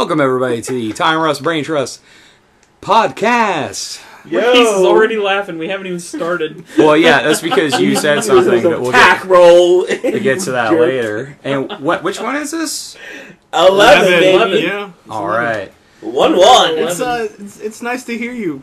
Welcome, everybody, to the Time Rust Brain Trust podcast. Marqees is already laughing. We haven't even started. Well, yeah, that's because you said something that we'll get to that later. And which one is this? 11, baby. Yeah. All right. 1-1. It's nice to hear you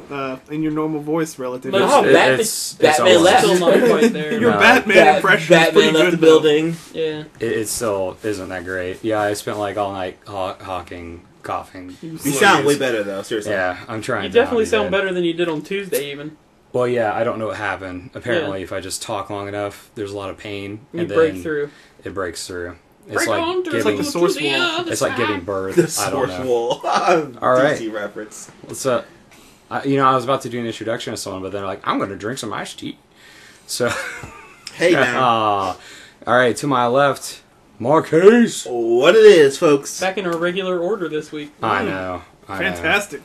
in your normal voice, relatively. It's Batman left. almost- Still not quite there. Your Batman impression is pretty Batman left good, the building. though. Yeah. It still isn't that great. Yeah, I spent like all night hawking, coughing. You sound way better, though, seriously. Yeah, I'm trying You to not definitely be sound bad. better than you did on Tuesday, even. Well, yeah, I don't know what happened. Apparently, if I just talk long enough, there's a lot of pain. You and break then through. It breaks through. It's Break like on through. It's like giving, the source wall. it's like giving birth. The I don't source know. wall. All right. DC reference. What's up? I was about to do an introduction to someone, but then like, I'm going to drink some iced tea. So, Hey, man. all right, to my left, Marqees. What it is, folks. Back in our regular order this week. I know. Fantastic.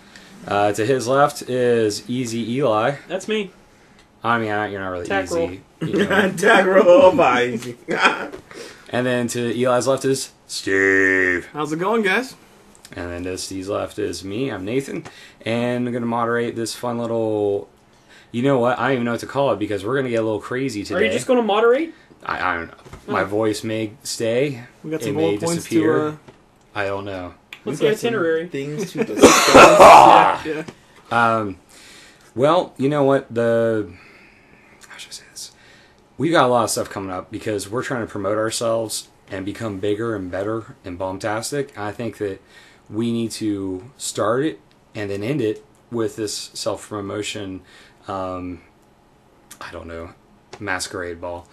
To his left is Easy Eli. That's me. I mean, you're not really Tack roll. easy. You know. Tag roll by. And then to Eli's left is Steve. How's it going, guys? And then to Steve's left is me. I'm Nathan. And I'm going to moderate this fun little... You know what? I don't even know what to call it because we're going to get a little crazy today. Are you just going to moderate? I don't know. My voice may stay. We got It some may bullet points disappear. to... I don't know. What's the itinerary? Things to discuss. Yeah. Well, you know what? How should I say this? We got a lot of stuff coming up because we're trying to promote ourselves and become bigger and better and bombastic. I think that we need to start it and then end it with this self-promotion, I don't know, masquerade ball.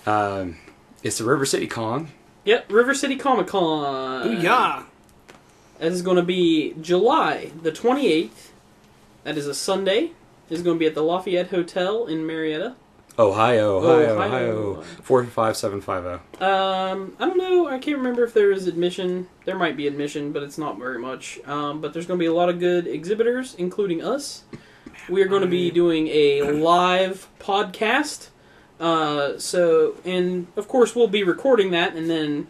It's the River City Con. Yep, River City Comic Con. Ooh, yeah. That is going to be July the 28th. That is a Sunday. It's going to be at the Lafayette Hotel in Marietta. Ohio. 45750. I don't know. I can't remember if there is admission. There might be admission, but it's not very much. But there's going to be a lot of good exhibitors, including us. We are going to be doing a live podcast. And of course we'll be recording that and then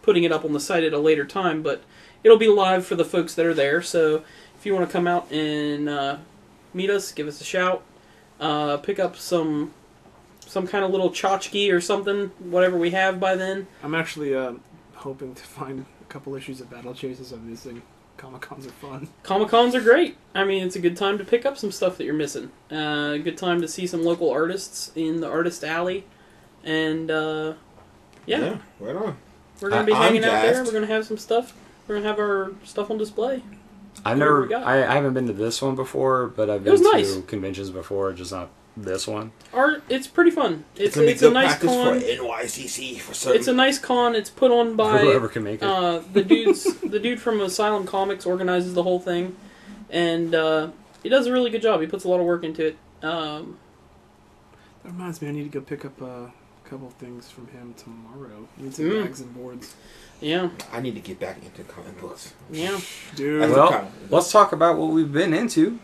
putting it up on the site at a later time. But it'll be live for the folks that are there. So if you want to come out and meet us, give us a shout. Pick up some kind of little tchotchke or something, whatever we have by then. I'm actually hoping to find a couple issues of Battle Chases I'm missing. Comic-Cons are fun. Comic-Cons are great. I mean, it's a good time to pick up some stuff that you're missing. A good time to see some local artists in the artist alley. And, yeah. Right on. We're going to be hanging out there. jazzed. We're going to have some stuff. We're going to have our stuff on display. I haven't been to this one before, but I've It been was to nice. conventions before, just not this one. It's pretty fun. It's gonna be a good nice practice con. for NYCC for certain. It's a nice con. It's put on by Whoever can make it. the dude from Asylum Comics organizes the whole thing, and he does a really good job. He puts a lot of work into it. That reminds me, I need to go pick up a couple things from him tomorrow. I need some bags and boards. Yeah, I need to get back into comic books. yeah. Dude. Well, let's talk about what we've been into.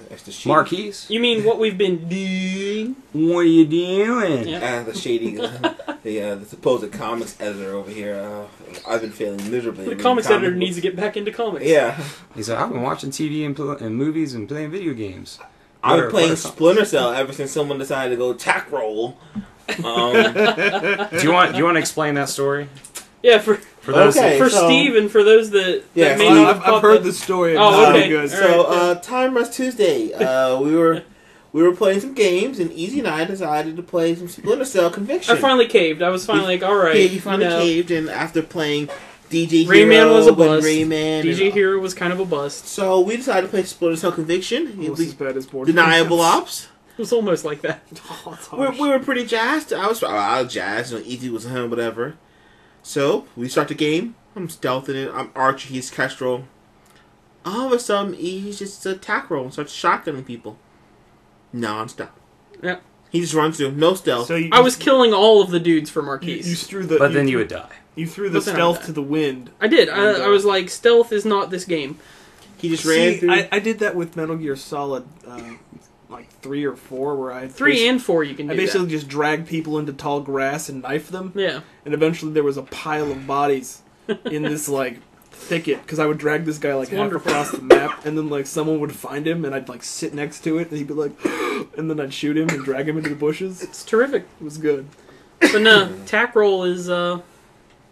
That's the shady. Marqees, You mean what we've been doing? what are you doing? Yeah. The shady, the supposed comics editor over here. I've been failing miserably. The reading comics comic editor needs to books. get back into comics. Yeah. He said, I've been watching TV and movies and playing video games. I've been What playing are- Splinter Cell ever since someone decided to go tack roll. Do you want to explain that story? Yeah, for those Okay. for so- Steve and for those that Yeah, maybe Steve, I've heard the story. Oh, It's okay. pretty good. All So, Time Rust Tuesday, we were playing some games, and Easy and I decided to play some Splinter Cell Conviction. I finally caved. I was finally like, all right. Yeah, he finally you know, caved, and after playing DJ Rayman Hero was a and bust. Rayman, DJ and- Hero was kind of a bust. so we decided to play Splinter Cell Conviction. It Almost was as bad as board deniable games. ops. It was almost like that. Oh, it's We harsh. were pretty jazzed. I was jazzed. You know, Easy was him, whatever. So we start the game. I'm stealthing it. I'm Archie. He's Kestrel. All of a sudden, he's just a tack roll and starts shotgunning people. Non-stop. Yep. He just runs through. No stealth. So I was killing all of the dudes for you Marquees. threw the. But then you would die. You threw the But then I stealth died. to the wind. I did. I was like, stealth is not this game. He just ran See, through. I did that with Metal Gear Solid, like 3 or 4, where I 3 and 4 you can do I basically just dragged people into tall grass and knifed them. that. Yeah. And eventually there was a pile of bodies in this like thicket because I would drag this guy like half wonderful. across the map, and then like someone would find him, and I'd like sit next to it, and he'd be like, and then I'd shoot him and drag him into the bushes. It's terrific. It was good. But no, tack roll is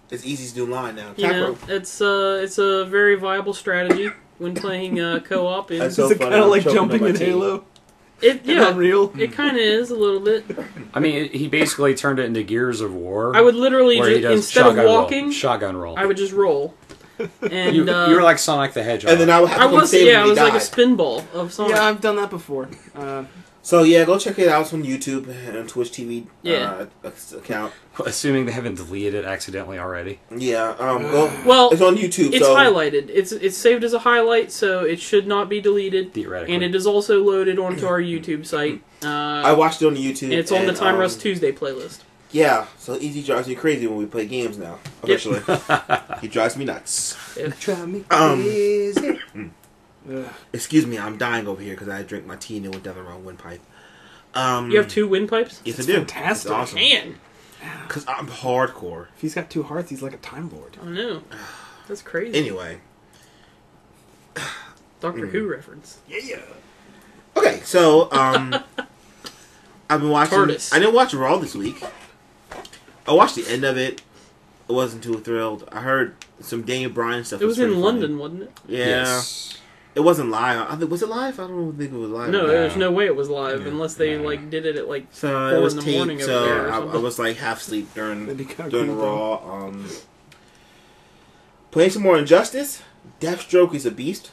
It's easy to do line now. you know, it's a very viable strategy when playing co-op. And That's Is so it funny, kind of I'm like choking on jumping my in tea. Halo? it In yeah, Unreal? it kind of is a little bit. I mean, he basically turned it into Gears of War. I would literally where he just does instead of shotgun roll. walking, Shotgun roll. I would just roll. And you were like Sonic the Hedgehog. And then I would have to I come was save him I when was he like a died. spinball of Sonic. Yeah, I've done that before. So yeah, go check it out. It's on YouTube and Twitch TV Yeah. account. Assuming they haven't deleted it accidentally already. Yeah, go. Well, It's on YouTube. it's so highlighted. It's saved as a highlight, so it should not be deleted. Theoretically. And it is also loaded onto our YouTube site. I watched it on YouTube. And it's on the and, Time Rust Tuesday playlist. Yeah, so Easy drives me crazy when we play games now. Officially, he drives me nuts. Drive me crazy. Ugh. Excuse me, I'm dying over here because I drank my tea and it went down the wrong windpipe. You have 2 windpipes? Yes, I That's do. fantastic. It's awesome. Man! Because I'm hardcore. If he's got 2 hearts, he's like a Time Lord. I know. That's crazy. Anyway. Doctor Who reference. Yeah. Okay, so I've been watching. TARDIS. I didn't watch Raw this week. I watched the end of it. I wasn't too thrilled. I heard some Daniel Bryan stuff. It was in pretty London, funny. wasn't it? Yeah, Yes. it wasn't live. Was it live? I don't think it was live. No, No. there's no way it was live Yeah. unless they No. like did it at like So 4 it was in the morning taped. over So there or I something. was like half asleep That'd be kinda during cool, Raw. Playing some more Injustice. Deathstroke is a beast.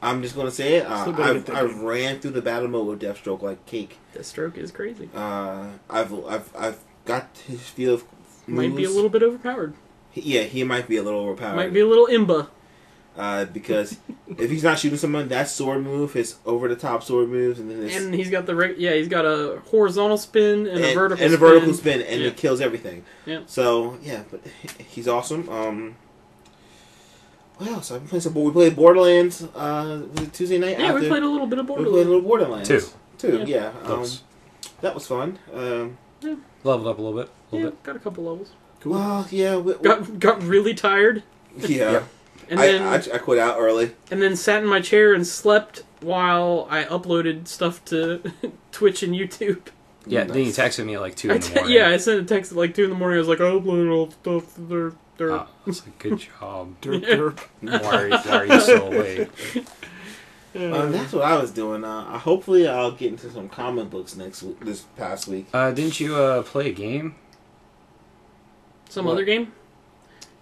I'm just gonna say it. Still gotta get that I game. ran through the battle mode with Deathstroke like cake. The stroke is crazy. I've got his feel of Might be a moves. little bit overpowered. Yeah, he might be a little overpowered. Might be a little imba. Because if he's not shooting someone, that sword move, his over the top sword moves, and then this And he's got he's got a horizontal spin and a vertical and spin. a vertical spin, and Yeah. it kills everything. Yeah. So yeah, but he's awesome. What else? I've been playing some. We played Borderlands. Was it Tuesday night? Yeah, we after? played a little bit of We played a Borderlands. little Borderlands. Two. Yeah. Yeah. Those. That was fun. Leveled up a little bit. Yeah, got a couple levels. Well, yeah. Got really tired, yeah. Yep. and then I quit out early. and then sat in my chair and slept while I uploaded stuff to Twitch and YouTube. Yeah, then you texted me at like 2 in the morning. Yeah, I sent a text at like 2 in the morning. I was like, I uploaded all the stuff. They're I was like, good job. Derp, derp. Why are you so late? That's what I was doing. Hopefully, I'll get into some comic books this past week. Didn't you play a game? Some What? other game?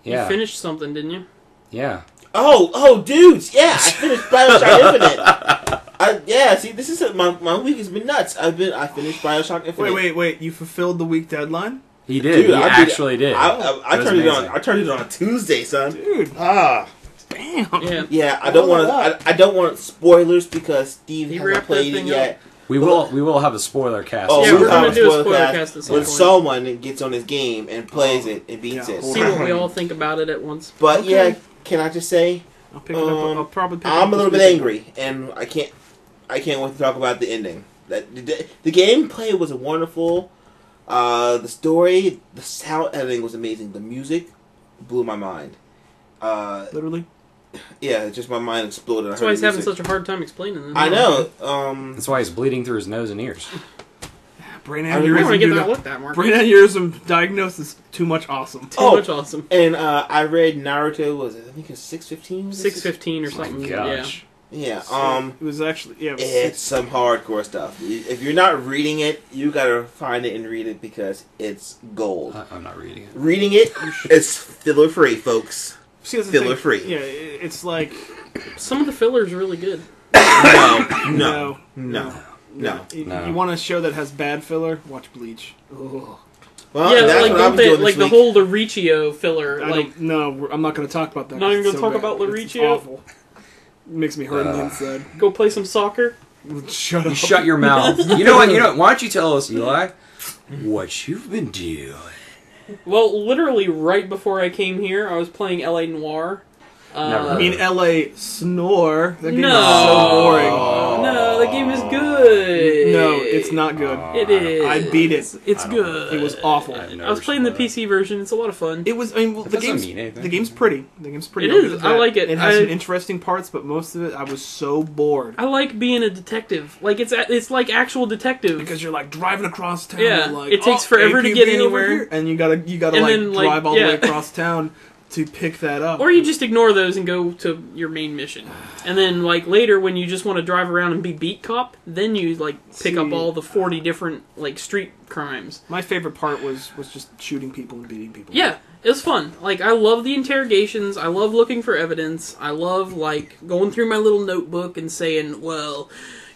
Yeah. You finished something, didn't you? Yeah. Oh, dudes! Yeah, I finished Bioshock Infinite. Yeah, see, this is my week has been nuts. I finished Bioshock Infinite. Wait. You fulfilled the week deadline? He did. Dude, he I actually did. I It was turned it on. amazing. I turned it on Tuesday, son. Dude. Damn. Yeah. Yeah, I don't want to. I don't want spoilers because Steve He hasn't wrapped that played it thing yet. We will have a spoiler cast. Oh, Yeah, we'll we're gonna have do a spoiler spoiler cast cast at some when point. someone gets on his game and plays it and beats Yeah. it. See what we all think about it at once. But Okay. yeah, can I just say I'll pick it up. I'll probably pick it up I'm a this little bit weekend. angry, and I can't wait to talk about the ending. That the gameplay was wonderful. The story, the sound editing was amazing. The music blew my mind. Literally. Yeah, just my mind exploded. That's why he's having such a hard time explaining this. I know. That's why he's bleeding through his nose and ears. Brain I You want to aneurysm. get dude. that looked at, Mark. Brain aneurysm diagnosis too much awesome. Too Oh. much awesome. And I read Naruto. Was it? I think it's 6:15. 6:15 or Oh my something. gosh. Yeah. It was actually it was It's some hardcore stuff. If you're not reading it, you gotta find it and read it because it's gold. I'm not reading it. Reading it, it's filler free, folks. See, that's the filler thing. free. Yeah, it's like Some of the filler is really good. No. You want a show that has bad filler? Watch Bleach. Ugh. Well, Yeah, that's like what I don't was they, doing this like the week. whole Lauricchio filler, like I'm not going to talk about that. Not 'cause even it's gonna so talk bad. about It's Lauricchio? awful. It makes me hurt on the inside. go play some soccer. Shut You up. shut your mouth. You know what? Why don't you tell us, Eli, what you've been doing? Well, literally right before I came here, I was playing LA Noir. Never I mean, L.A. Snore. That game No. is so boring. No, Yeah, the game is good. No, it's not good. It is. I beat it. It's good. It was awful. I was playing the PC version. It's a lot of fun. It was. I mean, well, the doesn't game's mean anything. the game's pretty. The game's pretty. It I'll is. give I that. like it. It has some interesting parts, but most of it, I was so bored. I like being a detective. Like it's like actual detective. Because you're like driving across town. Yeah, like, it takes forever to get APB over anywhere. here, and you gotta And like then, like, drive all the yeah. way across town to pick that up. Or you just ignore those and go to your main mission. And then, like, later when you just want to drive around and be beat cop, then you, like, pick up all the 40 different, like, street crimes. My favorite part was just shooting people and beating people. Yeah, it was fun. Like, I love the interrogations. I love looking for evidence. I love, like, going through my little notebook and saying, well,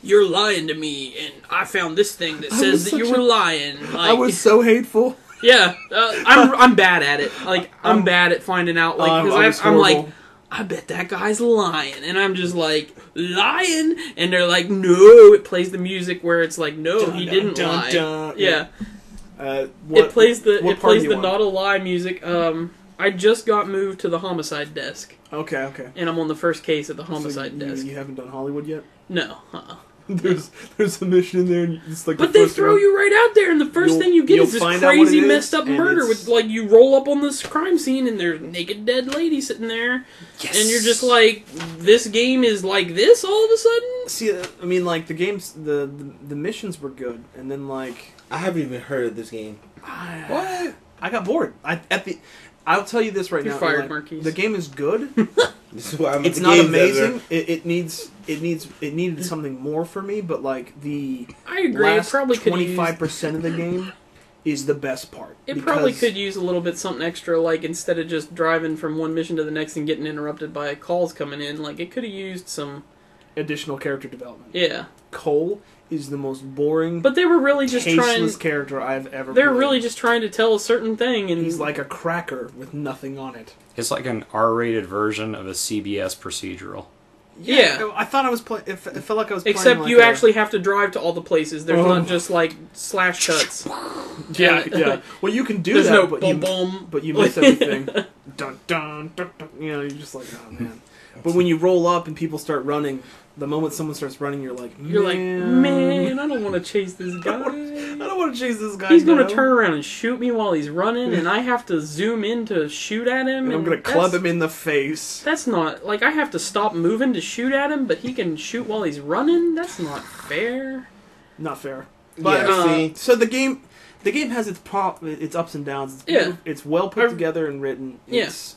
you're lying to me, and I found this thing that says that you were lying. Like, I was so hateful. Yeah, I'm bad at it. Like, I'm bad at finding out, like, because I'm like, I bet that guy's lying. And I'm just like, lying? And they're like, no. It plays the music where it's like, no, he didn't lie. Yeah. It plays the not a lie music. I just got moved to the homicide desk. Okay. And I'm on the first case at the homicide desk. You haven't done Hollywood yet? No. There's a mission in there, and it's like. But they throw you right out there, and the first thing you get is this crazy messed up murder with, like, you roll up on this crime scene, and there's a naked dead lady sitting there, and you're just like, this game is like this all of a sudden? See, I mean, like, the games, the missions were good, and then, like... I haven't even heard of this game. What? I got bored. I'll tell you this right You're now. fired, like, Marqees. the game is good. This is why I'm It's not amazing. It needed something more for me, but like the I agree. last It probably could 25% of the game is the best part. It probably could use a little bit something extra, like instead of just driving from one mission to the next and getting interrupted by calls coming in, like it could have used some additional character development. Yeah. Cole is the most boring, but they were really just tasteless character I've ever. They're really just trying to tell a certain thing, and he's like a cracker with nothing on it. It's like an R-rated version of a CBS procedural. Yeah. I thought I was playing. It felt like I was. Except playing you like actually have to drive to all the places. There's not just like slash cuts. Yeah. Well, you can do There's that, no but boom. you miss everything. Dun, dun, dun, dun. You know, you're just like, oh man. But when you roll up and people start running, the moment someone starts running, you're like, man, I don't want to chase this guy. I don't want to chase this guy. He's going to turn around and shoot me while he's running, and I have to zoom in to shoot at him. And I'm going to club him in the face. That's not, like, I have to stop moving to shoot at him, but he can shoot while he's running? That's not fair. Not fair. But, so the game has its ups and downs. It's well put together and written.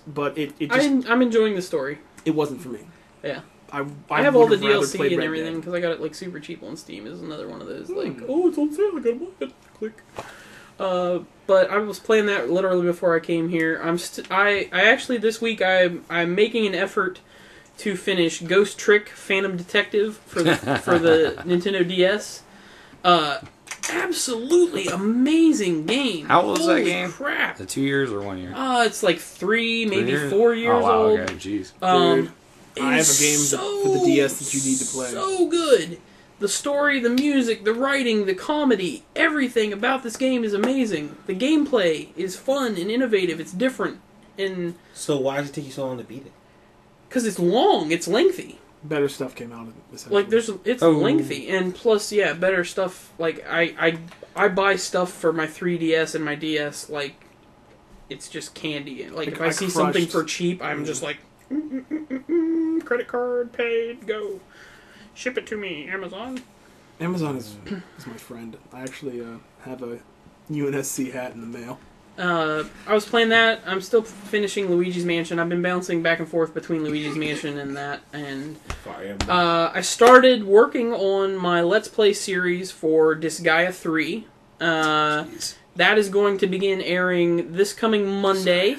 But it just... I'm enjoying the story. It wasn't for me. Yeah. I have all the DLC and everything because I got it like super cheap on Steam. Is another one of those like, oh, it's on sale, I gotta buy it. Click. But I was playing that literally before I came here. I actually this week I'm making an effort to finish Ghost Trick Phantom Detective for the Nintendo DS. Absolutely amazing game. How old is that Holy game? Crap! 2 years or 1 year? It's like 3, maybe 4 years oh, wow, old. Okay, jeez. Dude, I have a game for the DS that you need to play. So good. The story, the music, the writing, the comedy, everything about this game is amazing. The gameplay is fun and innovative. It's different. And so why does it take you so long to beat it? Because it's long. It's lengthy. Better stuff came out of it. Like it's lengthy, and plus, better stuff. Like I buy stuff for my 3DS and my DS. Like it's just candy. Like if I see something for cheap, I'm just like, credit card paid, go, ship it to me, Amazon. Amazon is my friend. I actually have a UNSC hat in the mail. I was playing that. I'm still finishing Luigi's Mansion. I've been bouncing back and forth between Luigi's Mansion and that. And I started working on my Let's Play series for Disgaea 3. That is going to begin airing this coming Monday.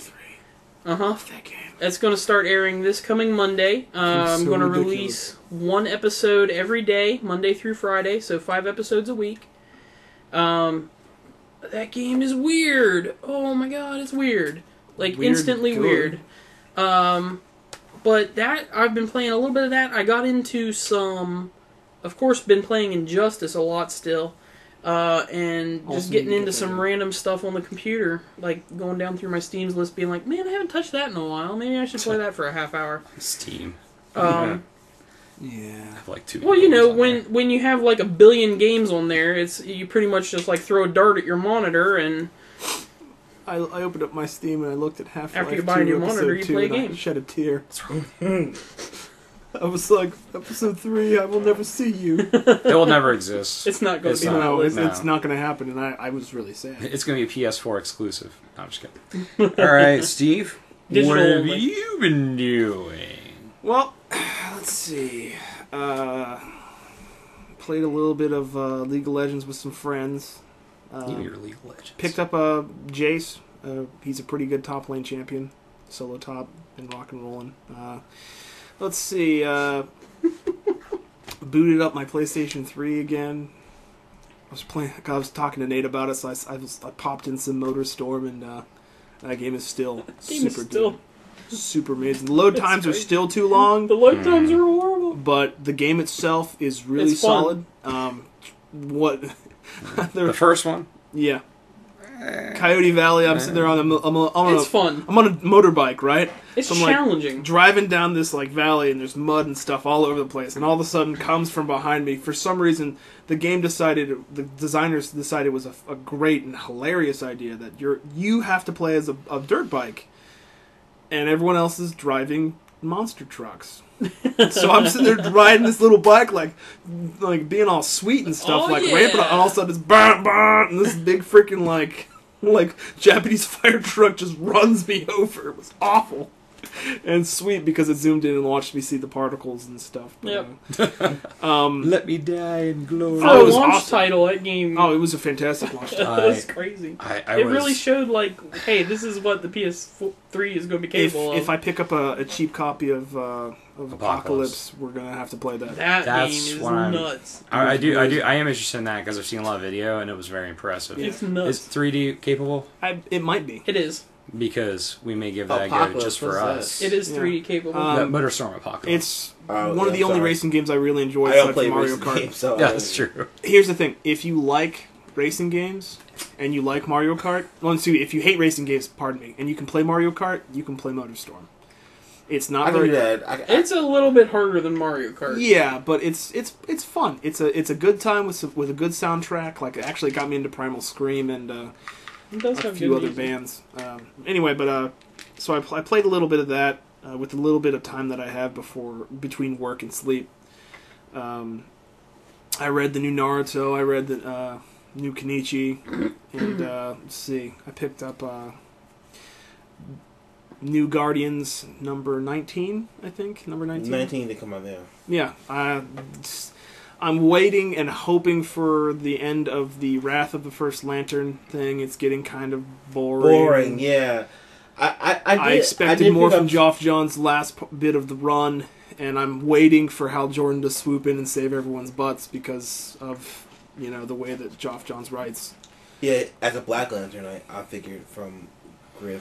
That game. It's going to start airing this coming Monday. I'm going to release one episode every day, Monday through Friday, so 5 episodes a week. That game is weird. Oh my god, it's weird. Like, instantly weird. But that, I've been playing a little bit of that. I got into some... Of course, been playing Injustice a lot still. And just getting into some random stuff on the computer. Like, going down through my Steam's list, being like, man, I haven't touched that in a while. Maybe I should play that for a half hour. Steam. Yeah. I have like 2. Well, you know, games on there. when you have like 1 billion games on there, it's you pretty much just like throw a dart at your monitor, and I opened up my Steam and I looked at Half-Life After you 2, buy a new episode monitor, you 2, play a and I game. shed a tear. I was like, episode 3, I will never see you. It will never exist. it's not going It's to be on that No, list. it's not going to happen, and I was really sad. It's going to be a PS4 exclusive. No, I'm just kidding. All right, Steve. Digital what have only. you been doing? Well, let's see. Played a little bit of League of Legends with some friends. You and your League of Legends. Picked up Jace. He's a pretty good top lane champion. Solo top and rock and rolling. Let's see. Booted up my PlayStation 3 again. I was talking to Nate about it, so I popped in some Motorstorm, and that game is still super good. Super amazing. The load times are great. still too long. The load times are horrible. But the game itself is really It's fun. solid. What? The first one? Yeah. Coyote Valley. I'm sitting there on It's fun. I'm on a motorbike, right? It's So I'm, like, challenging. driving down this like valley, and there's mud and stuff all over the place. And all of a sudden, comes from behind me. For some reason, the designers decided it was a great and hilarious idea that you have to play as a dirt bike, and everyone else is driving monster trucks. So I'm sitting there riding this little bike, like being all sweet and stuff, Oh, like yeah. ramping up, and all of a sudden it's bam, bam, and this big freaking like Japanese fire truck just runs me over. It was awful and sweet because it zoomed in and watched me see the particles and stuff. But, Yep. Let me die in glory. For Oh, a it was launch awesome. title, that game Oh, it was a fantastic launch. it was crazy. I It was, really showed, like, hey, this is what the PS3 is going to be capable If of. I pick up a cheap copy of Apocalypse, we're gonna have to play that. That That's game is what I'm- nuts. I am interested in that because I've seen a lot of video and it was very impressive. It's Is nuts. 3D capable? It might be. It is. Because we may give that a go Apocalypse, just for what's us. It is Yeah. 3D capable. Um, The Motorstorm Apocalypse. It's Oh, one of yeah, the only sorry. racing games I really enjoy I don't aside play from Mario racing Kart. games, so Yeah, that's true. Here's the thing: if you like racing games and you like Mario Kart, if you hate racing games, pardon me, and you can play Mario Kart, you can play Motorstorm. It's not I can very do that. It's a little bit harder than Mario Kart. Yeah, but it's fun. It's a good time with a good soundtrack. Like it actually got me into Primal Scream and It does a have few good other music. bands. Anyway, but so I played a little bit of that with a little bit of time that I have between work and sleep. I read the new Naruto. I read the new Kenichi, and let's see. I picked up New Guardians number 19. I think number 19. 19 to come out there. Yeah, I'm waiting and hoping for the end of the Wrath of the First Lantern thing. It's getting kind of boring. Boring, yeah. I expected more from Geoff John's last bit of the run, and I'm waiting for Hal Jordan to swoop in and save everyone's butts because of the way that Geoff Johns writes. Yeah, as a Black Lantern, I figured from Green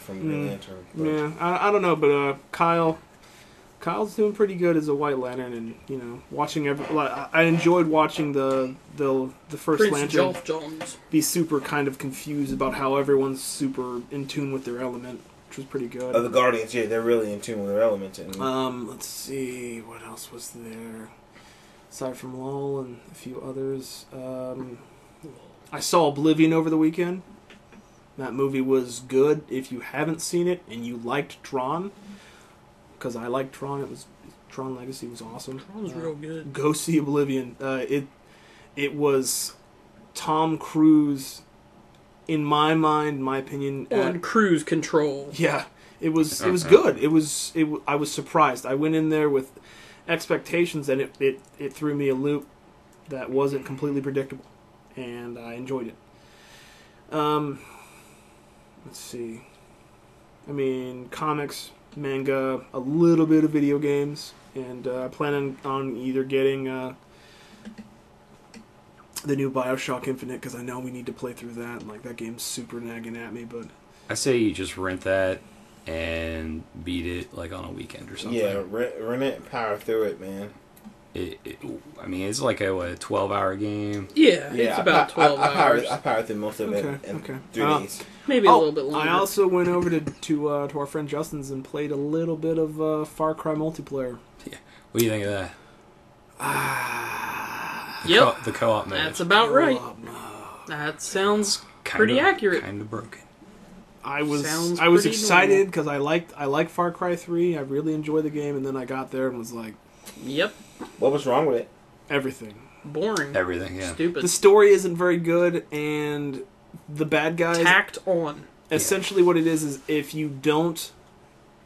Lantern. But Yeah, I don't know, but Kyle's doing pretty good as a White Lantern, and watching I enjoyed watching the First Prince Lantern Geoff Jones. be super kind of confused about how everyone's super in tune with their element, which was pretty good. the Guardians, yeah, they're really in tune with their element. And Let's see, what else was there? Aside from LOL and a few others. I saw Oblivion over the weekend. That movie was good. If you haven't seen it and you liked Tron, because I liked Tron, Tron Legacy was awesome. That was real good. Go see Oblivion. It was Tom Cruise, in my mind, my opinion. On cruise control. Yeah, it was good. I was surprised. I went in there with expectations, and it threw me a loop that wasn't completely predictable, and I enjoyed it. Let's see. I mean, comics, manga, a little bit of video games, and I plan on either getting the new BioShock Infinite, because I know we need to play through that. Like, that game's super nagging at me, but I say you just rent that and beat it like on a weekend or something. yeah, rent it, power through it, man. I mean, it's like a 12-hour game. Yeah, Yeah, it's about 12 hours. I powered through most of it Okay, in okay. 3 days. Maybe a little bit longer. I also went over to our friend Justin's and played a little bit of Far Cry multiplayer. What do you think of that? Yep. The co-op mode. That's about right. That sounds pretty accurate. Kind of broken. I was Sounds pretty excited because I like Far Cry 3. I really enjoy the game, and then I got there and was like, Yep. What was wrong with it? everything. Boring. Everything, yeah. Stupid. The story isn't very good, and the bad guys. Tacked on. Essentially, what it is if you don't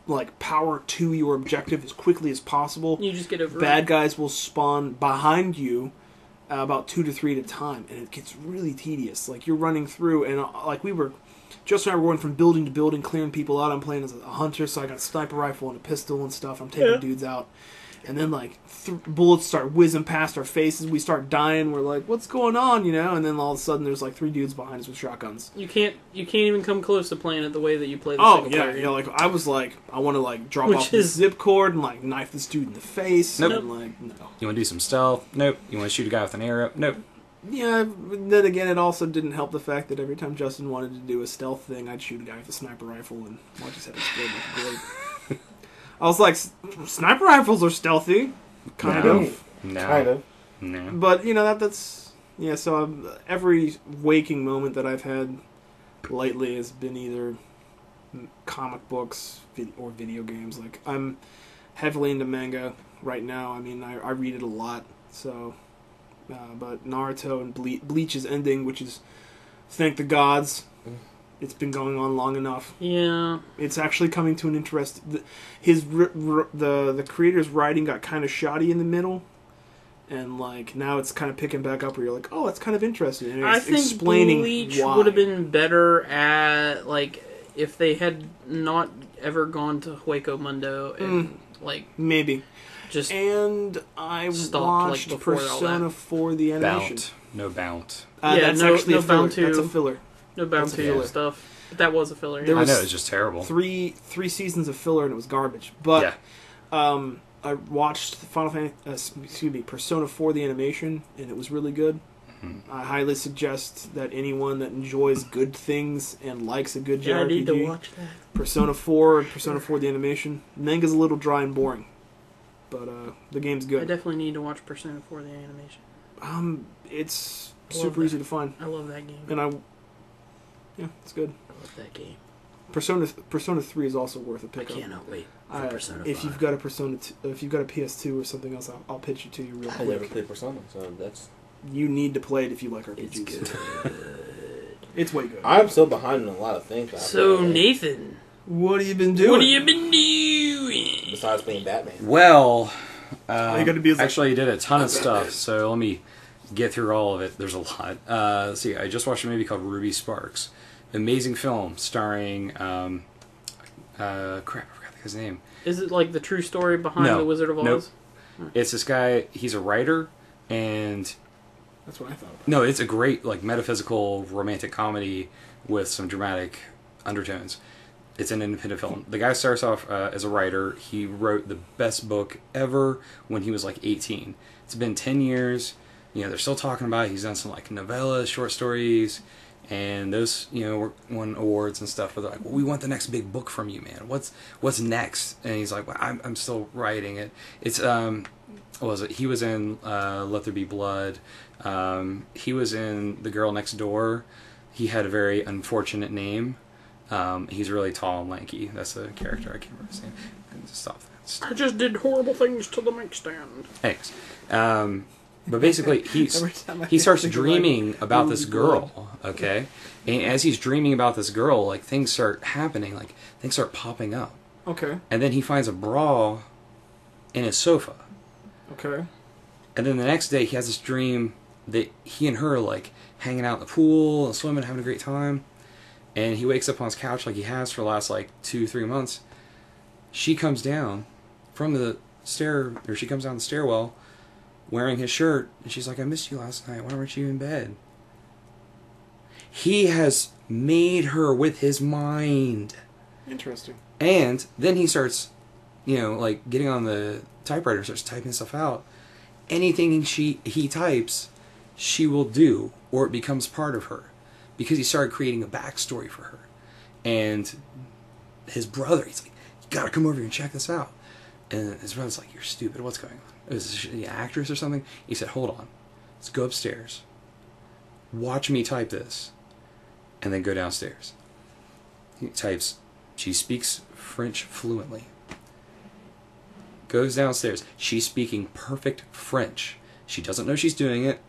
like power to your objective as quickly as possible, You just get over bad guys will spawn behind you about 2 to 3 at a time, and it gets really tedious. Like you're running through, and like Justin and I were going from building to building, clearing people out. I'm playing as a hunter, so I got a sniper rifle and a pistol and stuff. I'm taking dudes out, and then like bullets start whizzing past our faces. We start dying. We're like, "What's going on?" And then all of a sudden, there's like 3 dudes behind us with shotguns. You can't even come close to playing it the way that you play the Oh single yeah, player. yeah. Like I was like, I want to like drop Which off the is- zip cord and like knife this dude in the face. Nope. And like no. You want to do some stealth? Nope. You want to shoot a guy with an arrow? Nope. Yeah, but then again, it also didn't help the fact that every time Justin wanted to do a stealth thing, I'd shoot a guy with a sniper rifle and watch his head explode like a blade. I was like, sniper rifles are stealthy, kind No. of. No. Kind of. No. But you know that's yeah. So every waking moment that I've had lately has been either comic books or video games. Like I'm heavily into manga right now. I mean, I read it a lot. So, but Naruto and Bleach is ending, which is thank the gods. It's been going on long enough. Yeah. It's actually coming to an interest. The creator's writing got kind of shoddy in the middle. And like now it's kind of picking back up where you're like, oh, that's kind of interesting. And I it's think explaining Bleach why. would have been better at like if they had not ever gone to Hueco Mundo and like Maybe. just And I Stopped, like, watched before all Persona that. 4 the animation. Bound. No bound. Yeah, That's no- actually no a filler. Bound 2. That's a filler. no bound That's a to filler. stuff. But that was a filler. There Yeah. I was know, it's just terrible. Three seasons of filler and it was garbage. But Yeah. I watched Persona 4 the animation and it was really good. I highly suggest that anyone that enjoys good things and likes a good Yeah, I need to JRPG, watch that. Persona 4 and Persona 4 the animation. Manga's a little dry and boring, but the game's I good. definitely need to watch Persona 4 the animation. It's Love super that. easy to find, I love that game. and yeah, it's good. I love that game. Persona 3 is also worth a I pickup. cannot wait for Persona 5. If you've got a if you've got a PS2 or something else, I'll pitch it to you real I quick. never played Persona, so that's. You need to play it if you like It's RPGs. good. It's way good. I'm still behind on a lot of things. So Nathan, What have you been doing? what have you been doing? Besides playing Batman. Well, All you gotta be is like- actually, I did a ton of stuff, so let me get through all of it. There's a lot. Let's see, I just watched a movie called Ruby Sparks. Amazing film starring, crap, I forgot his name. Is it like the true story behind No. the Wizard of Oz? Nope. It's this guy, he's a writer, and That's what I thought. no, it's a great like metaphysical romantic comedy with some dramatic undertones. It's an independent film. The guy starts off as a writer. He wrote the best book ever when he was like 18. It's been 10 years. You know, they're still talking about it. He's done some like novellas, short stories, and those, you know, won awards and stuff. But they're like, well, we want the next big book from you, man. What's next? And he's like, well, I'm still writing it. It's what was it? He was in Let There Be Blood. He was in The Girl Next Door. He had a very unfortunate name. He's really tall and lanky. That's the character. I can't remember his name. Stop that. I just did horrible things to the mic stand. Anyways, but basically, Every time I he starts think of, dreaming like, about Ruby this Blood. girl. Okay, and as he's dreaming about this girl, like things start happening, like things start popping up, Okay. and then he finds a bra in his sofa, Okay. and then the next day he has this dream that he and her are like hanging out in the pool and swimming, having a great time, and he wakes up on his couch like he has for the last like 2-3 months. She comes down from the she comes down the stairwell wearing his shirt, and she's like, I missed you last night. Why weren't you in bed? He has made her with his mind. Interesting. And then he starts, you know, like getting on the typewriter, starts typing stuff out. Anything he types, she will do, or it becomes part of her. Because he started creating a backstory for her. And his brother, he's like, you gotta come over here and check this out. And his brother's like, "You're stupid. What's going on? Is she the actress or something?" He said, "Hold on. Let's go upstairs. Watch me type this. And then go downstairs." He types, "She speaks French fluently." Goes downstairs. She's speaking perfect French. She doesn't know she's doing it.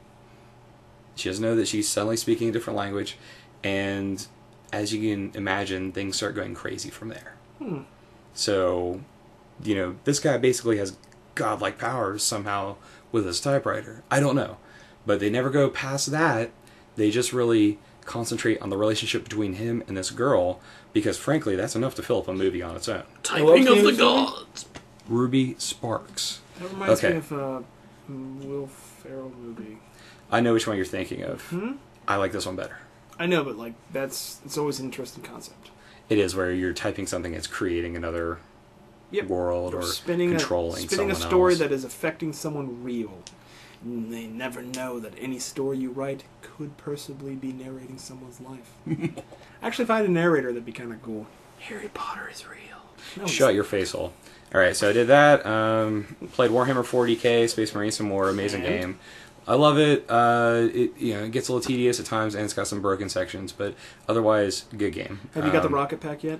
She doesn't know that she's suddenly speaking a different language. And as you can imagine, things start going crazy from there. So, this guy basically has godlike powers somehow with his typewriter. I don't know. But they never go past that. They just really concentrate on the relationship between him and this girl, because frankly, that's enough to fill up a movie on its own. Typing of the gods. Ruby Sparks. That reminds me of a Will Ferrell movie. I know which one you're thinking of. I like this one better. I know, but it's always an interesting concept. It is, where you're typing something that's creating another world or controlling spinning someone a story else. that is affecting someone real. And they never know that any story you write could possibly be narrating someone's life. Actually, if I had a narrator, that'd be kind of cool. Harry Potter is real. No, Shut your face hole. Alright, so I did that. Played Warhammer 40k, Space Marine some more. Amazing game. I love it. It gets a little tedious at times, and it's got some broken sections, but otherwise, good game. Have you got the rocket pack yet?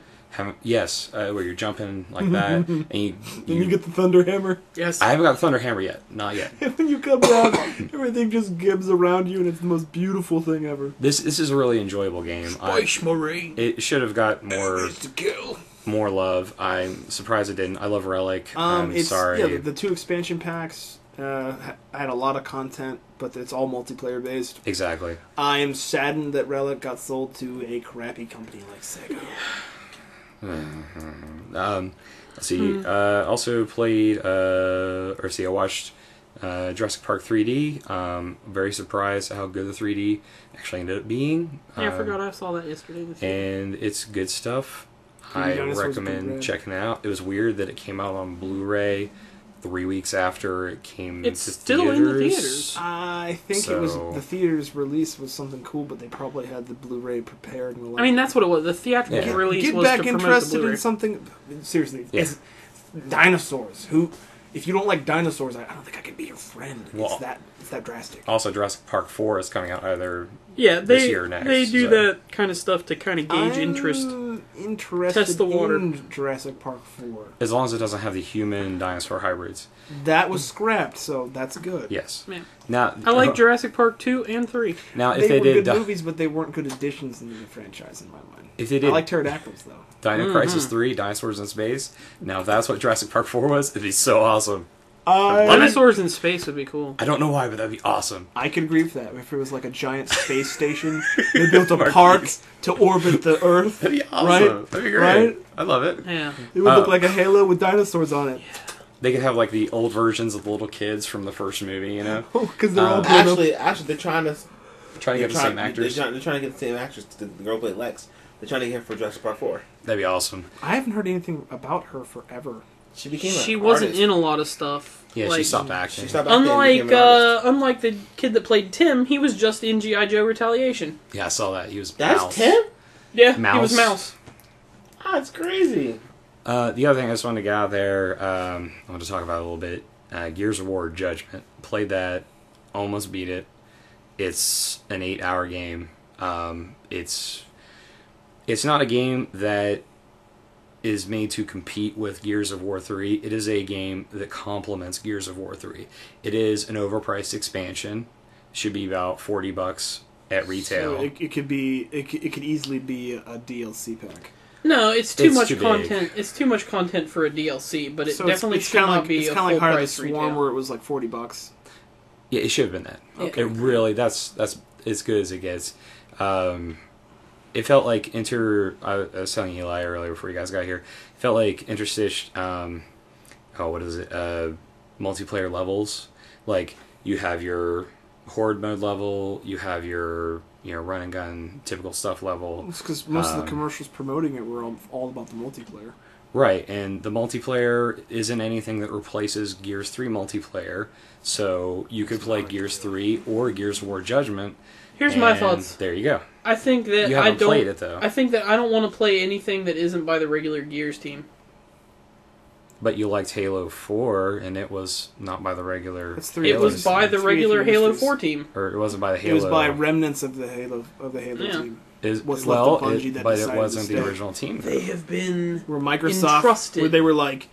Yes, where you're jumping like that, and you get the Thunder Hammer. Yes. I haven't got the Thunder Hammer yet. Not yet. And when you come down, everything just gibbs around you, and it's the most beautiful thing ever. This is a really enjoyable game. Space Marine. It should have got more to kill. more love. I'm surprised it didn't. I love Relic. I'm sorry. Yeah, the 2 expansion packs had a lot of content, but it's all multiplayer based. Exactly. I am saddened that Relic got sold to a crappy company like Sega. Let's see. Also played, I watched Jurassic Park 3D. Very surprised at how good the 3D actually ended up being. Yeah, I forgot I saw that yesterday. And it's good stuff. 3D I Dinosaurs recommend Blu-ray. checking it out. It was weird that it came out on Blu-ray 3 weeks after it came It's to still theaters. in the theaters. I think it was the theater's release was something cool, but they probably had the Blu-ray prepared. And were like, I mean, that's what it was. The theatrical Yeah. release get was back to promote the interested Blu-ray. in something. Seriously, Yeah. it's dinosaurs. If you don't like dinosaurs, I don't think I can be your friend. Well, It's that drastic. Also, Jurassic Park 4 is coming out either Yeah, this year or next. they do so. that kind of stuff to kind of gauge interest. Interested Test the water. in Jurassic Park 4. As long as it doesn't have the human dinosaur hybrids. That was scrapped, so that's good. Yes. Yeah. Now I like Jurassic Park 2 and 3. Now, They if they were did good movies, but they weren't good additions into the franchise in my mind. If they I did like pterodactyls, though. Dino Crisis 3, Dinosaurs in Space. Now, if that's what Jurassic Park 4 was, it'd be so awesome. Dinosaurs in space would be cool. I don't know why, but that'd be awesome. I could agree with that. If it was like a giant space station, they built a park to orbit the Earth. That'd be awesome. Right? That'd be great. Right? I love it. Yeah. It would look like a halo with dinosaurs on it. They could have like the old versions of the little kids from the first movie, you know? Because they're all grown up. Actually, they're trying to Trying to get the same actors. They're trying to get the same actress. The girl played Lex. They're trying to get her for Jurassic Park 4. That'd be awesome. I haven't heard anything about her forever. She became. She an wasn't artist. in a lot of stuff. Yeah, like, she stopped acting. She stopped acting and became an artist. Unlike the kid that played Tim, he was just in G.I. Joe Retaliation. Yeah, I saw that. He was That's Mouse. Tim. Yeah, Mouse. he was Mouse. Ah, it's crazy. The other thing I just wanted to get out there, I want to talk about a little bit. Gears of War Judgment. Played that, almost beat it. It's an 8-hour game. It's not a game that is made to compete with Gears of War 3. It is a game that complements Gears of War 3. It is an overpriced expansion. Should be about $40 at retail. So it could easily be a DLC pack. No, it's too It's much too big. content. It's too much content for a DLC, but it So definitely it's should kinda not like, be it's a kind of full like Heart of the price Swarm, retail. where it was like $40. Yeah, it should have been that. Okay. It really, that's as good as it gets. It felt like I was telling Eli earlier before you guys got here, it felt like interstitial, multiplayer levels. Like, you have your horde mode level, you have your, run and gun, typical stuff level. It's because most of the commercials promoting it were all about the multiplayer. Right, and the multiplayer isn't anything that replaces Gears 3 multiplayer, so you could play Gears 3 or Gears of War Judgment. Here's my and thoughts. There you go. I think that You I haven't don't. played it, though. I think that I don't want to play anything that isn't by the regular Gears team. but you liked Halo 4, and it was not by the regular. It's three. It was by the Three regular Industries. Halo 4 team. Or it wasn't by the Halo. It was by remnants of the Halo Yeah. team. What's left well, of Bungie that but it decided wasn't to the stay. original team. They have been Where Microsoft, entrusted. where they were like,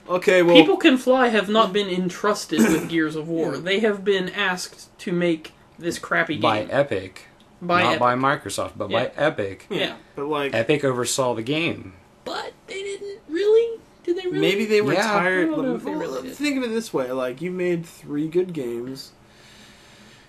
okay, well, People Can Fly have not been entrusted with Gears of War. They have been asked to make this crappy game. By Epic. By Not Epic. by Microsoft, but by Yeah. Epic. Yeah. but like, Epic oversaw the game. But they didn't really. Did they really? maybe they were Yeah. tired. I don't know if they really did. Think of it this way: like, you made 3 good games,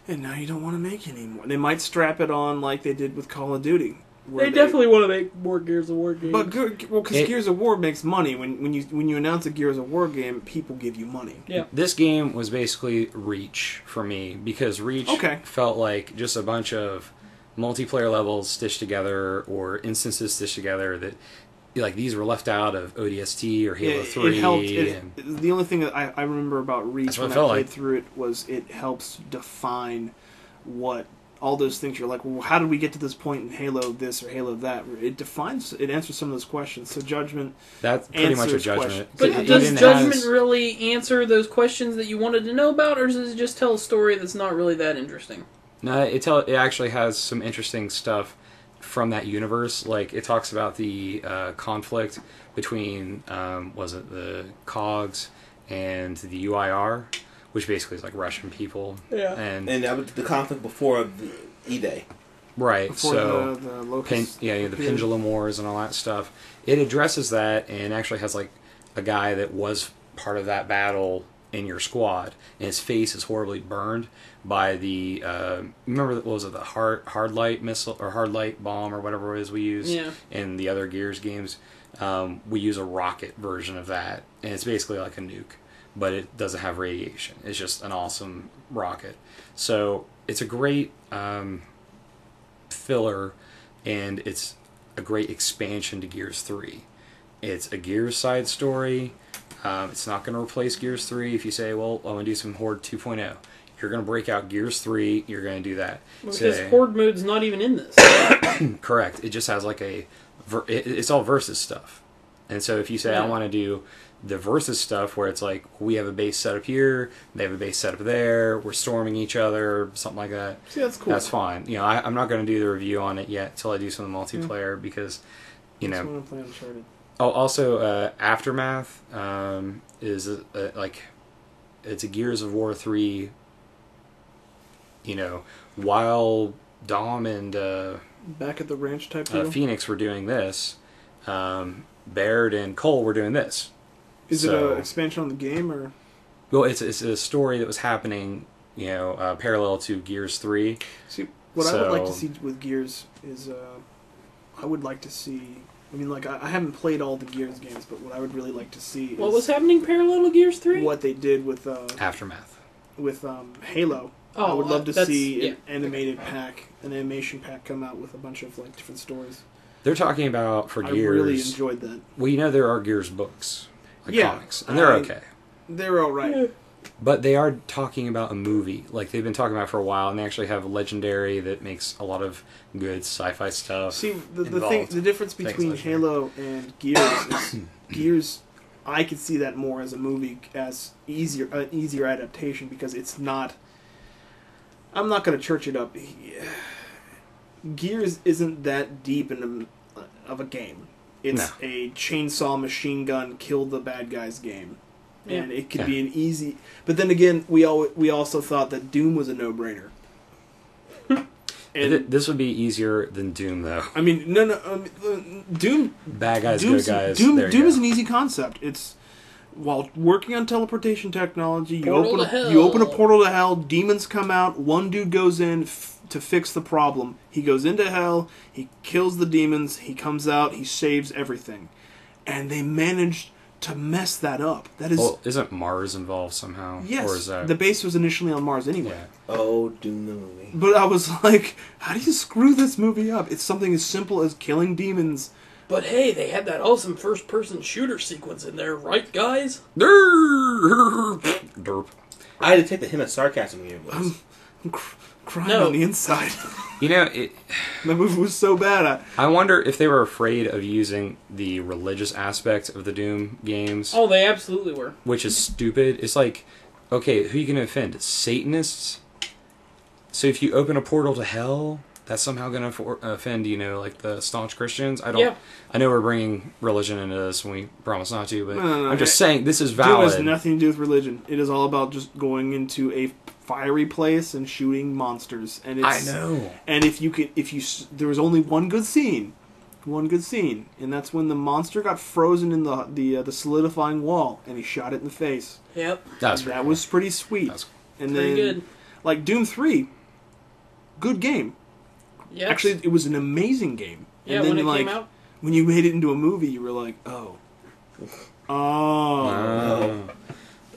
and now you don't want to make any more. They might strap it on like they did with Call of Duty. where They definitely want to make more Gears of War games. But because Gears of War makes money. When you announce a Gears of War game, people give you money. Yeah. This game was basically Reach for me, because Reach felt like just a bunch of multiplayer levels stitched together, or instances stitched together that, like, these were left out of ODST or Halo 3. It helped. The only thing that I remember about Reach when I played through it was it helps define what all those things. You're like, well, how did we get to this point in Halo this or Halo that? It answers some of those questions. So Judgment, that's pretty much a Judgment. But does Judgment really answer those questions that you wanted to know about, or does it just tell a story that's not really that interesting? No, it actually has some interesting stuff from that universe. Like, it talks about the conflict between was it the COGS and the UIR, which basically is like Russian people. Yeah. And that was the conflict before the E-Day. Right. Before so the Locust the Pendulum Wars and all that stuff. It addresses that, and actually has like a guy that was part of that battle in your squad, and his face is horribly burned by the remember, what was it, the hard light missile or hard light bomb or whatever it is we use in the other Gears games. We use a rocket version of that, and it's basically like a nuke, but it doesn't have radiation. It's just an awesome rocket. So it's a great filler, and it's a great expansion to Gears 3. It's a Gears side story. It's not going to replace Gears 3 if you say, well, I want to do some Horde 2.0. You're going to break out Gears 3, you're going to do that. Because Horde mode's not even in this. Correct. It just has like it's all versus stuff. And so if you say, I want to do the versus stuff where it's like, we have a base set up here, they have a base set up there, we're storming each other, something like that. See, that's cool. That's fine. You know, I'm not going to do the review on it yet until I do some multiplayer, because, you That's know... when I'm playing Uncharted. Oh, also, Aftermath is like, it's a Gears of War 3. You know, while Dom and Back at the Ranch type deal? Phoenix were doing this, Baird and Cole were doing this. Is it an expansion on the game, or? Well, it's a story that was happening, you know, parallel to Gears 3. See, what I would like to see with Gears is, I would like to see. I mean, like, I haven't played all the Gears games, but what I would really like to see is... What was happening parallel to Gears 3? What they did with... Aftermath. With Halo. Oh, I would love to see an animation pack come out with a bunch of, like, different stories. They're talking about, for Gears... I really enjoyed that. Well, you know, there are Gears books, like comics, and they're okay. They're alright. Yeah. But they are talking about a movie. Like, they've been talking about it for a while, and they actually have Legendary that makes a lot of good sci-fi stuff. See, the difference between Halo and Gears is Gears, I could see that more as a movie, as an easier adaptation, because it's not... I'm not going to church it up. Gears isn't that deep of a game. It's a chainsaw machine gun, kill the bad guys game. And it could be an easy... But then again, we also thought that Doom was a no-brainer. And this would be easier than Doom, though. I mean, Doom... Bad guys, good guys. Doom is an easy concept. It's... While working on teleportation technology, you open a portal to hell, demons come out, one dude goes in to fix the problem. He goes into hell, he kills the demons, he comes out, he saves everything. And they managed to mess that up. That is... Well, isn't Mars involved somehow? Yes. Or is that... The base was initially on Mars anyway. Yeah. Oh, Doom the movie. But I was like, how do you screw this movie up? It's something as simple as killing demons. But hey, they had that awesome first-person shooter sequence in there, right, guys? Derp. I detected him as sarcasm here. crying No. on the inside. You know, The movie was so bad. I wonder if they were afraid of using the religious aspect of the Doom games, Oh, they absolutely were. which is stupid. It's like, okay, who are you going to offend? Satanists? So if you open a portal to hell, that's somehow going to offend, like the staunch Christians? Yeah. I know we're bringing religion into this and we promise not to, but No. I'm just saying this is Doom valid. has nothing to do with religion. It is all about just going into a fiery place and shooting monsters. And it's, I know. And there was only one good scene, and that's when the monster got frozen in the solidifying wall, and he shot it in the face. Yep. That was pretty sweet. That's And pretty then, good. like Doom 3, good game. Yes. Actually, it was an amazing game. yeah, and then, when it like, came out. when you made it into a movie, you were like, oh. All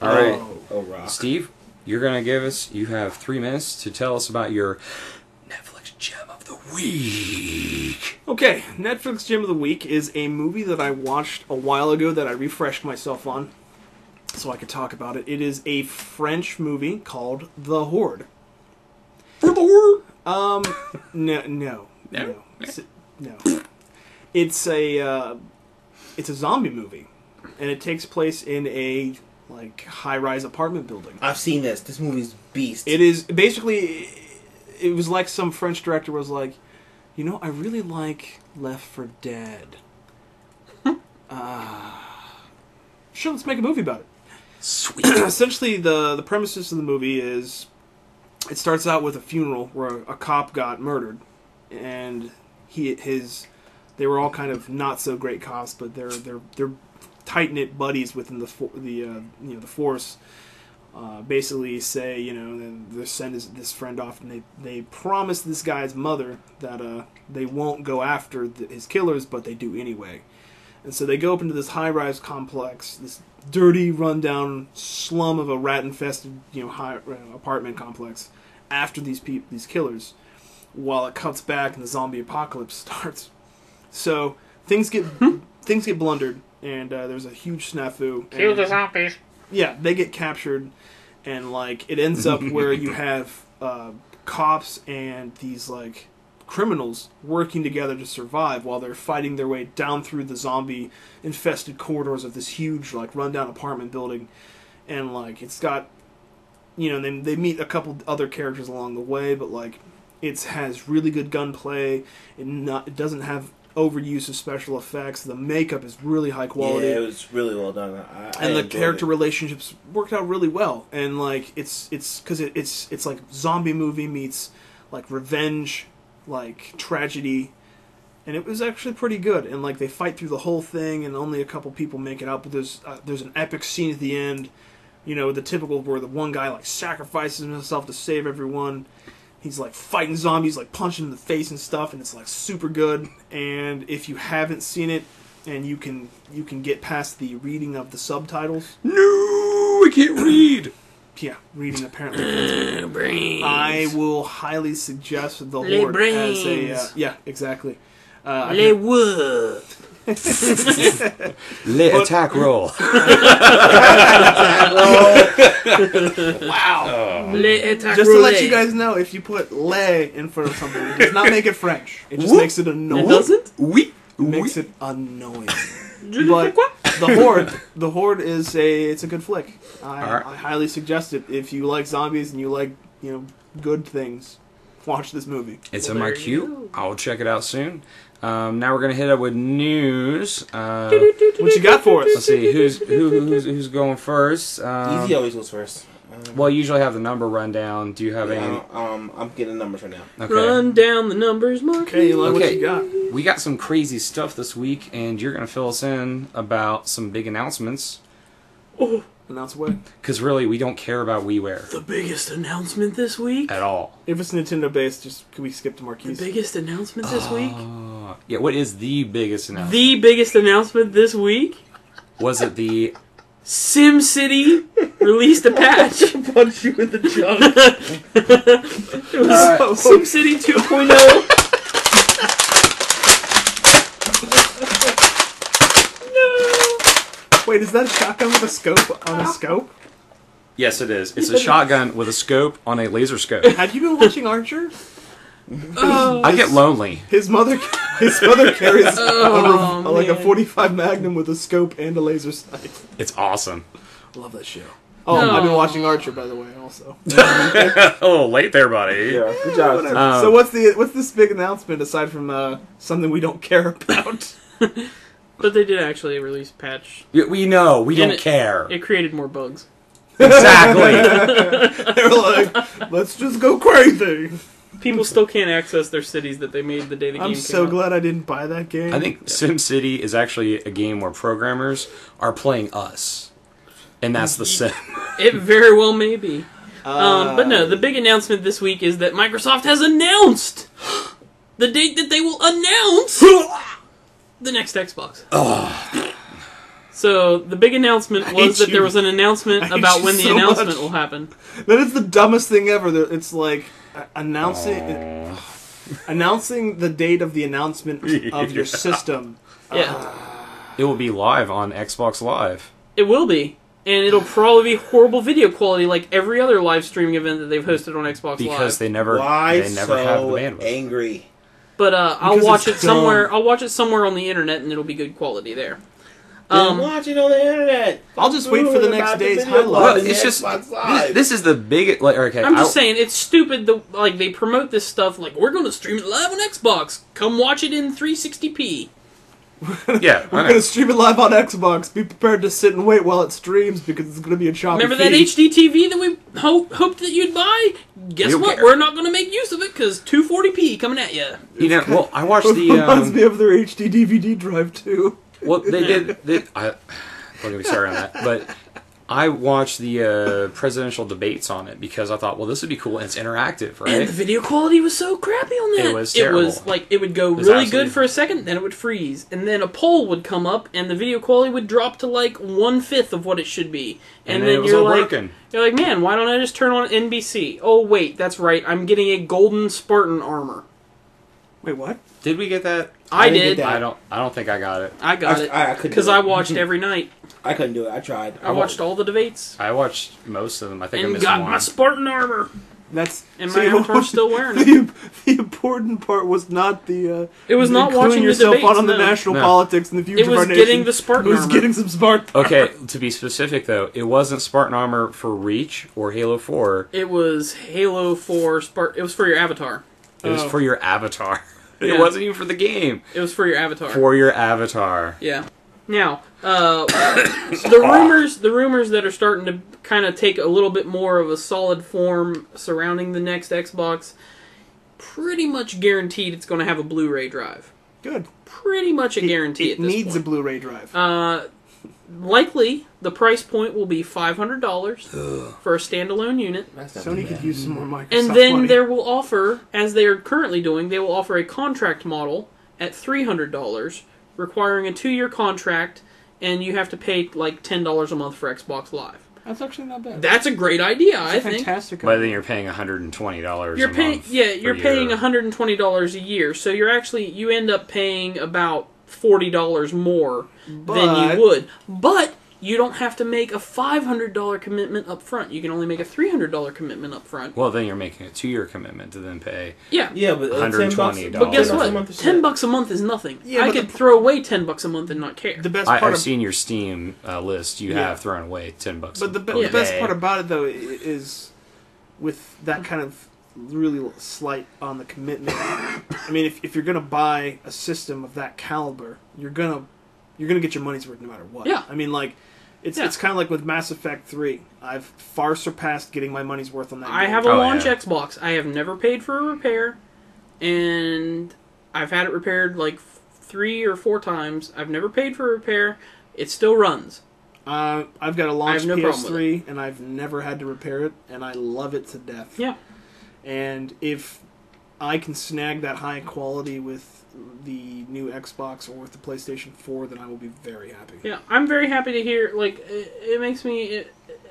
right. Oh, rock. Steve, you have 3 minutes to tell us about your Netflix gem of the week. Okay, Netflix Gem of the Week is a movie that I watched a while ago that I refreshed myself on so I could talk about it. It is a French movie called The Horde. For the Horde? No. It's a zombie movie, and it takes place in a high-rise apartment building. I've seen this. This movie's beast. It is basically. It was like some French director was like, I really like Left 4 Dead. Sure, let's make a movie about it. Sweet. Essentially, the premises of the movie is, it starts out with a funeral where a cop got murdered, and they were all kind of not so great cops, but they're tight knit buddies within the force. Basically say, then they send this friend off, and they promise this guy's mother that they won't go after his killers, but they do anyway. And so they go up into this high-rise complex, this dirty, run-down slum of a rat-infested, high apartment complex, after these killers, while it cuts back and the zombie apocalypse starts. So things get blundered, and there's a huge snafu. Kill the zombies. Yeah, they get captured, and it ends up where you have cops and these criminals working together to survive while they're fighting their way down through the zombie infested corridors of this huge rundown apartment building. And it's got, they meet a couple other characters along the way, but it has really good gunplay. It doesn't have overuse of special effects. The makeup is really high quality. Yeah, it was really well done. And the character relationships worked out really well. And it's because it's like zombie movie meets revenge, tragedy, and it was actually pretty good. And they fight through the whole thing, and only a couple people make it out. But there's an epic scene at the end, the typical where the one guy sacrifices himself to save everyone. He's fighting zombies, punching in the face and stuff, and it's super good. And if you haven't seen it, and you can get past the reading of the subtitles. No, I can't read. Yeah, reading apparently. Brains. I will highly suggest The Horde as a yeah, exactly. Les wood. Le attack roll. Wow. Les attack Just to let you guys know, if you put "le" in front of something, it does not make it French. It just makes it annoying. It doesn't? Oui. It makes it annoying. Je ne But sais quoi? The Horde is it's a good flick. Alright. I highly suggest it. If you like zombies and you like good things, watch this movie. It's Well, in my there you queue. go. I'll check it out soon. Now we're gonna hit up with news. What you got for us? Let's see who's going first. Easy always goes first. Well, you usually have the number rundown. Do you have any? I'm getting numbers right now. Okay. Run down the numbers, Marqees. Okay, what Okay. you got? We got some crazy stuff this week, and you're gonna fill us in about some big announcements. Oh, announce away. Because really, we don't care about WiiWare The biggest announcement this week? at all. If it's Nintendo based, can we skip to The Marquees? biggest announcement this week? Yeah, what is the biggest announcement? The biggest announcement this week? Was it the SimCity released a patch. Punch you in the junk. It was SimCity 2.0. Wait, is that a shotgun with a scope on a scope? Yes, it is. It's a shotgun with a scope on a laser scope. Have you been watching Archer? I get lonely. His mother carries like a man. 45 Magnum with a scope and a laser sight. It's awesome. Love that show. Oh, I've been watching Archer, by the way, also. Oh, late there, buddy. Yeah, good job. Whatever. So what's this big announcement aside from something we don't care about? But they did actually release a patch. We know. We And don't care. It created more bugs. Exactly. They're like, let's just go crazy. People still can't access their cities that they made the day the game I'm came so out. glad I didn't buy that game. I think SimCity is actually a game where programmers are playing us. And that's the sim. It very well may be. But no, the big announcement this week is that Microsoft has announced the date that they will announce the next Xbox. So the big announcement was that there was an announcement about when the announcement will happen. That is the dumbest thing ever. It's like announcing the date of the announcement of your system. Yeah, It will be live on Xbox Live. it will be. And it'll probably be horrible video quality like every other live streaming event that they've hosted on Xbox Because Live. they never Why have the so bandwidth. angry? But I'll Because watch it it's dumb. somewhere. I'll watch it somewhere on the internet, and it'll be good quality there. Then watch it on the internet. I'll just wait for the next day's highlight. Well, it's just this is the big like. Okay, I'm just saying it's stupid. Like they promote this stuff like we're going to stream it live on Xbox. Come watch it in 360p. Yeah, We're going to stream it live on Xbox. Be prepared to sit and wait while it streams because it's going to be a choppy Remember that feed. HD TV that we hoped that you'd buy? Guess don't what? care. We're not going to make use of it because 240p coming at you. You know, well, I watched It reminds the. me of their HD DVD drive too. Well, they did. Don't get me started on that. But I watched the presidential debates on it because I thought, well, this would be cool and it's interactive, right? And the video quality was so crappy on that. It was terrible. It was like it would go was really absolutely- good for a second, then it would freeze, and then a poll would come up, and the video quality would drop to like 1/5 of what it should be. And then it was you're all like, broken. you're like, man, why don't I just turn on NBC? Oh wait, that's right, I'm getting a golden Spartan armor. Wait, what? Did we get that? I didn't did. get that. I don't think I got it. I got it I couldn't because do I it. watched every night. I couldn't do it. I tried. I watched all the debates I watched most of them. I think I and missed got one. my Spartan armor. That's And see, my avatar's still wearing it. The important part was not the. It was not including watching the yourself debates, on the no. national No. politics and the future It of was our nation. getting the Spartan It was armor. getting some Spartan. Okay, to be specific though, it wasn't Spartan armor for Reach or Halo 4. It was Halo 4 It was for your avatar. It was for your avatar. Yeah. It wasn't even for the game. It was for your avatar. For your avatar. Yeah. Now, the rumors that are starting to kind of take a little bit more of a solid form surrounding the next Xbox, pretty much guaranteed it's going to have a Blu-ray drive. Good. Pretty much a guarantee It at this needs point. a Blu-ray drive. Likely, the price point will be $500 for a standalone unit. Sony could use some more Microsoft And then money. there will offer, as they are currently doing, they will offer a contract model at $300, requiring a 2-year contract, and you have to pay like $10 a month for Xbox Live. That's actually not bad. That's a great idea, I That's a think. fantastic. But idea. then you're paying $120 You're a paying, month. you're per paying year. $120 a year, so you end up paying about $40 more than But- you would. But you don't have to make a $500 commitment up front. You can only make a $300 commitment up front. Well, then you're making a 2-year commitment to then pay. Yeah. Yeah, but $120. But guess $10 what? a month is $10 a month is nothing. Yeah, I but could throw away $10 a month and not care. The best part I've of seen your Steam list. You Yeah. have thrown away $10. But the a best day. part about it, though, is with that kind of really slight on the commitment. I mean, if you're gonna buy a system of that caliber, you're gonna get your money's worth no matter what. Yeah. I mean, like it's kind of like with Mass Effect 3. I've far surpassed getting my money's worth on that. I game. have a Oh, launch yeah. Xbox. I have never paid for a repair, and I've had it repaired like 3 or 4 times. I've never paid for a repair. It still runs. I've got a launch have no problem with PS3, and I've never had to repair it, and I love it to death. Yeah. And if I can snag that high quality with the new Xbox or with the PlayStation 4, then I will be very happy. Yeah, I'm very happy to hear. Like, it makes me,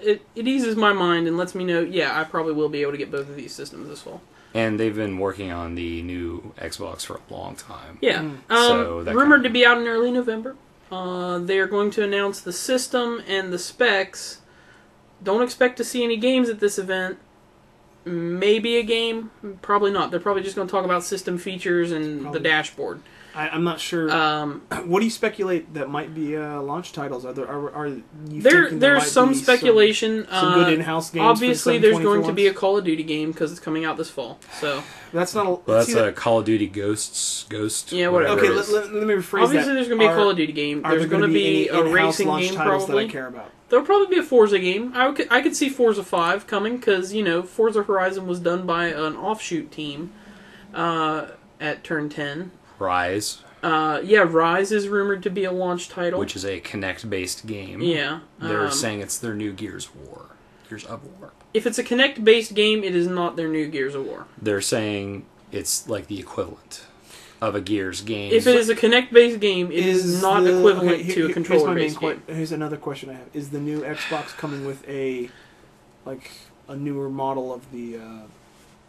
it eases my mind and lets me know. Yeah, I probably will be able to get both of these systems this fall. And they've been working on the new Xbox for a long time. Yeah, So that rumored kinda- to be out in early November. They are going to announce the system and the specs don't expect to see any games at this event. Maybe a game, probably not. They're probably just going to talk about system features and the dashboard. I'm not sure. What do you speculate that might be launch titles? Are you thinking there's some speculation. Some good in-house games. Obviously, there's going to be a Call of Duty game because it's coming out this fall. So that's not. Well, that's a Call of Duty Ghost. Yeah, whatever. Okay, let me rephrase Obviously, that. there's going to be a Call of Duty game. There's going to be a racing game, probably. That I care about. There'll probably be a Forza game. I could see Forza 5 coming because Forza Horizon was done by an offshoot team at Turn 10. Rise. Rise is rumored to be a launch title, which is a Kinect-based game. Yeah, they're saying it's their new Gears of War. If it's a Kinect-based game, it is not their new Gears of War. They're saying it's like the equivalent of a Gears game. If it is a Kinect-based game, it is not equivalent to a controller-based game. Here's another question I have: is the new Xbox coming with a newer model of the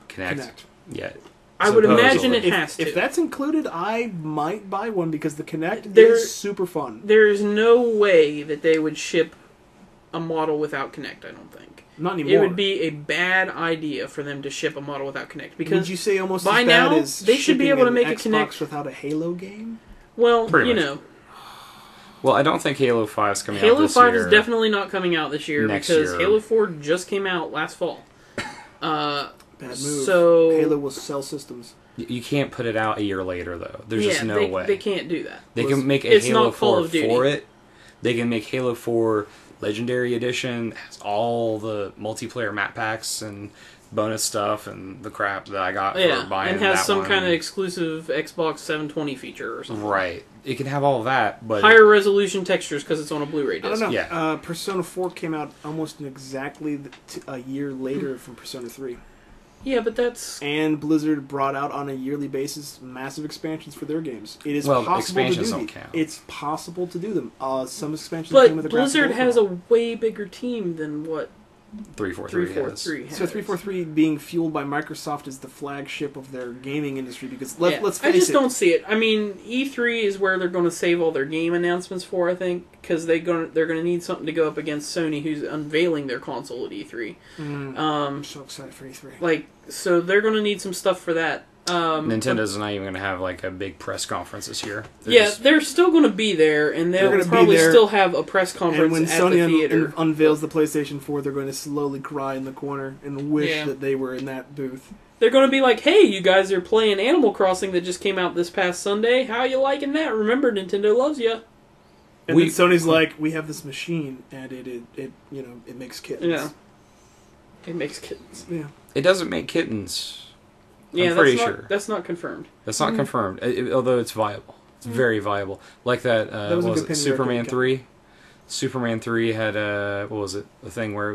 Kinect? Yeah. I would imagine it has to. If that's included, I might buy one because the Kinect is super fun. There is no way that they would ship a model without Kinect, I don't think. Not anymore. It would be a bad idea for them to ship a model without Kinect. Because would you say almost by as bad now, as they should be able to make a Xbox Kinect without a Halo game? Well, Pretty much. Well, I don't think Halo 5 is coming out this year. Halo 5 is definitely not coming out this year because Halo 4 just came out last fall. Bad move. So Halo will sell systems. You can't put it out a year later, though. There's just no way. They can't do that. They can make a Halo 4 for it. They can make Halo 4 Legendary Edition. It has all the multiplayer map packs and bonus stuff and the crap that I got for buying and has that some one. kind of exclusive Xbox 720 feature or something. Right. It can have all of that, but higher resolution textures because it's on a Blu-ray disc. I don't know. Yeah. Persona 4 came out almost exactly a year later from Persona 3. Yeah, but that's... And Blizzard brought out on a yearly basis massive expansions for their games. It is possible expansions to do don't count. It's possible to do them. Some expansions came with But a Blizzard has a way bigger team than what 343 has. So 343 being fueled by Microsoft is the flagship of their gaming industry because let's face it. I just don't see it. I mean, E3 is where they're going to save all their game announcements for, I think, because they're going to need something to go up against Sony, who's unveiling their console at E3. I'm so excited for E3. So they're going to need some stuff for that. Nintendo's not even going to have a big press conference this year. They're still going to be there, and they'll probably still have a press conference and when at Sony the theater. unveils the PlayStation 4, they're going to slowly cry in the corner and wish that they were in that booth. They're going to be like, hey, you guys are playing Animal Crossing that just came out this past Sunday. How you liking that? Remember, Nintendo loves you. And then Sony's like, we have this machine, and it makes kittens. Yeah. It makes kittens. Yeah. It doesn't make kittens. Yeah, I'm pretty sure. That's not confirmed. That's not confirmed, although it's viable. It's very viable. Like that, what was it, Superman 3? Superman 3 had, what was it, a thing where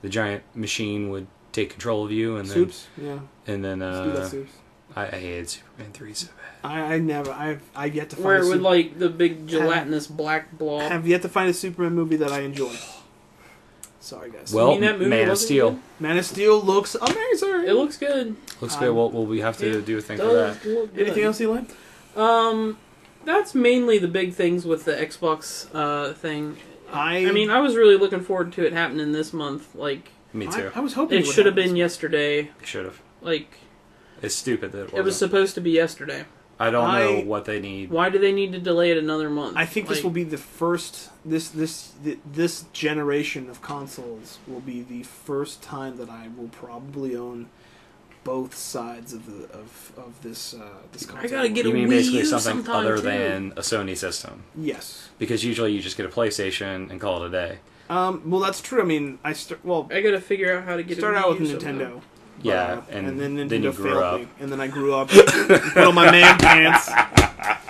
the giant machine would take control of you and then... Soups? Yeah. And then, Soups. I hated Superman 3 so bad. I've yet to find where it would, the big gelatinous black blob. Have yet to find a Superman movie that I enjoy. Sorry, guys. Well, Man of Steel. Good? Man of Steel looks amazing. It looks good. Looks good. Well, we have to do a thing for that. Anything else you like? That's mainly the big things with the Xbox thing. I mean, I was really looking forward to it happening this month. Me too. I was hoping it should have been yesterday. It should have. It's stupid that it wasn't. It was supposed to be yesterday. I don't know what they need. Why do they need to delay it another month? I think this will be the first. This generation of consoles will be the first time that I will probably own both sides of this console. I gotta get you a mean Wii basically U something other too. than a Sony system? Yes. Because usually you just get a PlayStation and call it a day. Well, that's true. I mean, I gotta figure out how to get. Start a Wii out with U Nintendo. somehow. Yeah, and then Nintendo you grew up. me, and then I grew up, put on my man pants,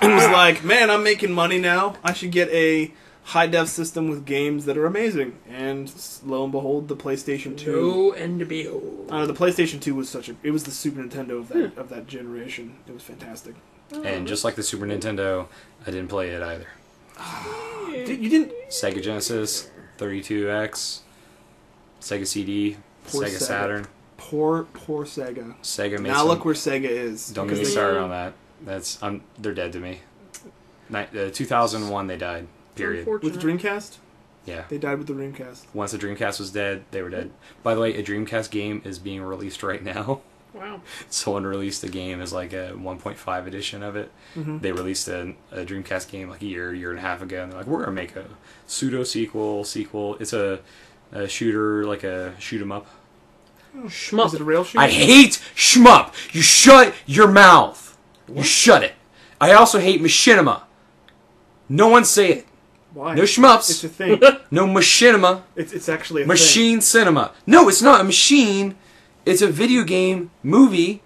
and was like, "Man, I'm making money now. I should get a high def system with games that are amazing." And lo and behold, the PlayStation 2. Lo and behold. The PlayStation 2 was it was the Super Nintendo of that generation. It was fantastic. And just like the Super Nintendo, I didn't play it either. You didn't? Sega Genesis, 32X, Sega CD, Poor Sega Sega. Saturn. Poor Sega. Sega made Now look where Sega is. Don't get me started on that. They're dead to me. 2001 they died. Period. With Dreamcast? Yeah. They died with the Dreamcast. Once the Dreamcast was dead, they were dead. By the way, a Dreamcast game is being released right now. Wow. Someone released a game as like a 1.5 edition of it. Mm-hmm. They released a Dreamcast game like a year and a half ago, and they're like, we're gonna make a pseudo sequel. It's a shooter, like a shoot 'em up. Shmup. Is it a rail shooter? I hate shmup. You shut your mouth. You shut it. I also hate machinima. No one say it. Why? No shmups. It's a thing. No machinima. It's actually a Machine cinema. No, it's not a machine. It's a video game movie.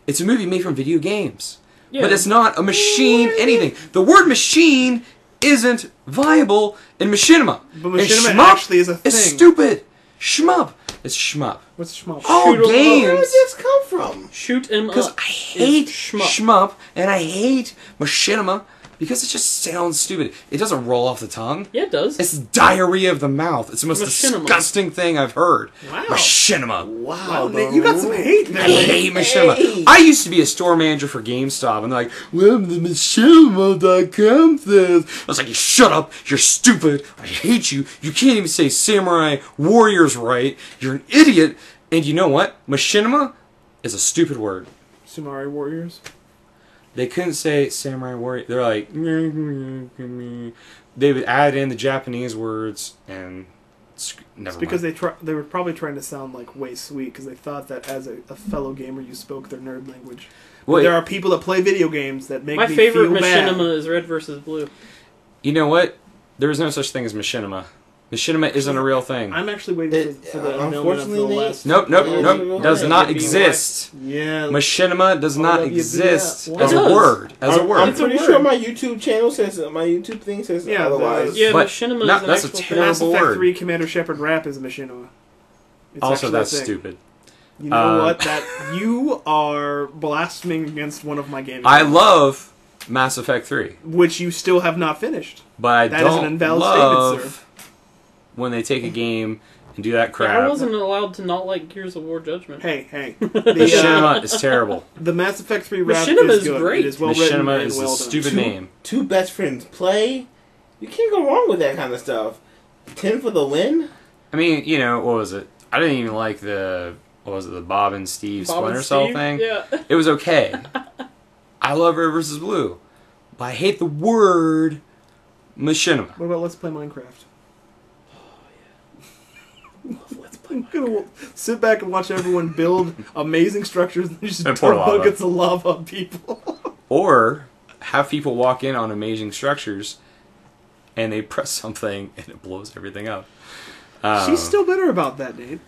It's a movie made from video games. Yeah. But it's not a machine anything. The word machine isn't viable in machinima. But And machinima shmup actually is a thing. It's stupid. Shmup. It's shmup. What's shmup? All Shoot 'em up. games. Where did this come from? Shoot 'em Because up. I hate is shmup. shmup and I hate machinima because it just sounds stupid. It doesn't roll off the tongue. Yeah, it does. It's diarrhea of the mouth. It's the most Machinima. disgusting thing I've heard. Wow. Machinima. Wow, Wow, Nate, you got some hate there. I hate machinima. Hey. I used to be a store manager for GameStop, and they're like, well, the machinima.com says. I was like, shut up. You're stupid. I hate you. You can't even say Samurai Warriors right. You're an idiot. And you know what? Machinima is a stupid word. Samurai Warriors. They couldn't say Samurai Warrior. They're like, they would add in the Japanese words, and never It's because mind. they were probably trying to sound like way sweet because they thought that as a fellow gamer you spoke their nerd language. But Wait, there are people that play video games that make My me favorite feel bad. machinima is Red versus Blue. you know what? There is no such thing as machinima. Machinima isn't a real thing. I'm actually waiting for the annulment of the unfortunately, last. Nope. Does not WBY. exist. Yeah. Machinima does not WBY. exist Why? as It a does. word. As a I'm word. It's a pretty word. sure my YouTube channel says my YouTube thing says Yeah, otherwise. Yeah, But machinima no, is an that's a actual terrible Mass Effect word. 3 Commander Shepard rap is machinima. It's Also, actually a that's thing. stupid. You know Um, what? That you are blaspheming against one of my games. I love Mass Effect 3, which you still have not finished. but I That is don't an invalid statement, love when they take a game and do that Yeah, crap. I wasn't allowed to not like Gears of War Judgment. Hey. Machinima is terrible. The Mass Effect 3 rap Machinima is is good. great. It is well written Machinima and is well a done. stupid name. Two best friends play. You can't go wrong with that kind of stuff. 10 for the win. I mean, you know, what was it? I didn't even like the Bob and Steve Bob Splinter and Cell Steve? thing. Yeah. It was okay. I love Red vs. Blue, but I hate the word machinima. What about Let's Play Minecraft? Let's play. I'm gonna sit back and watch everyone build amazing structures and just And pour dump lava. buckets of lava on people. Or have people walk in on amazing structures, and they press something and it blows everything up. She's still bitter about that, Nate.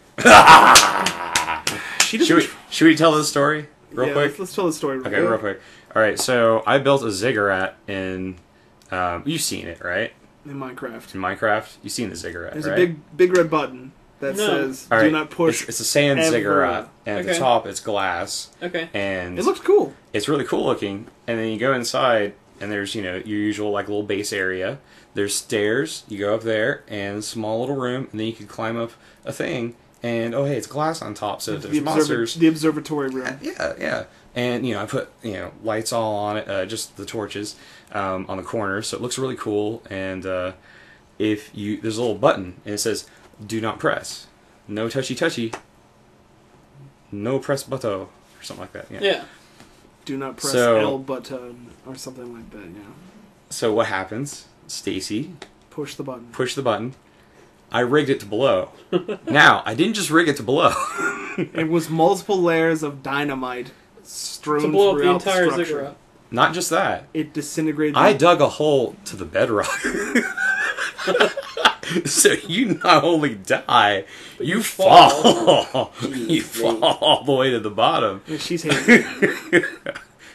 She doesn't. Should we tell this story real Yeah, quick? Let's tell the story. Okay, real quick. All right, so I built a ziggurat in. You've seen it, right? In Minecraft, In Minecraft, you've seen the ziggurat, there's right? a big red button that No. says All "Do right, not push." It's a sand ever. ziggurat, and at the Okay. top it's glass, Okay. and It looks cool. it's really cool looking. And then you go inside, and there's your usual like little base area. There's stairs. You go up there, and a small little room, and then you can climb up a thing. And oh hey, it's glass on top, so if there's monsters. The observatory room. Yeah. And I put lights all on it, just the torches on the corners, so it looks really cool. And there's a little button, and it says "Do not press, no touchy, no press button," or something like that. Yeah. Do not press So- L button or something like that. Yeah. So what happens? Stacy Push the button. pushed the button. I rigged it to blow. Now I didn't just rig it to blow. It was multiple layers of dynamite strewn To blow up the throughout entire structure. ziggurat. Not just that. It disintegrated. I dug a hole to the bedrock. So you not only die, you fall. You fall all the way to the bottom. Yeah, she's hating.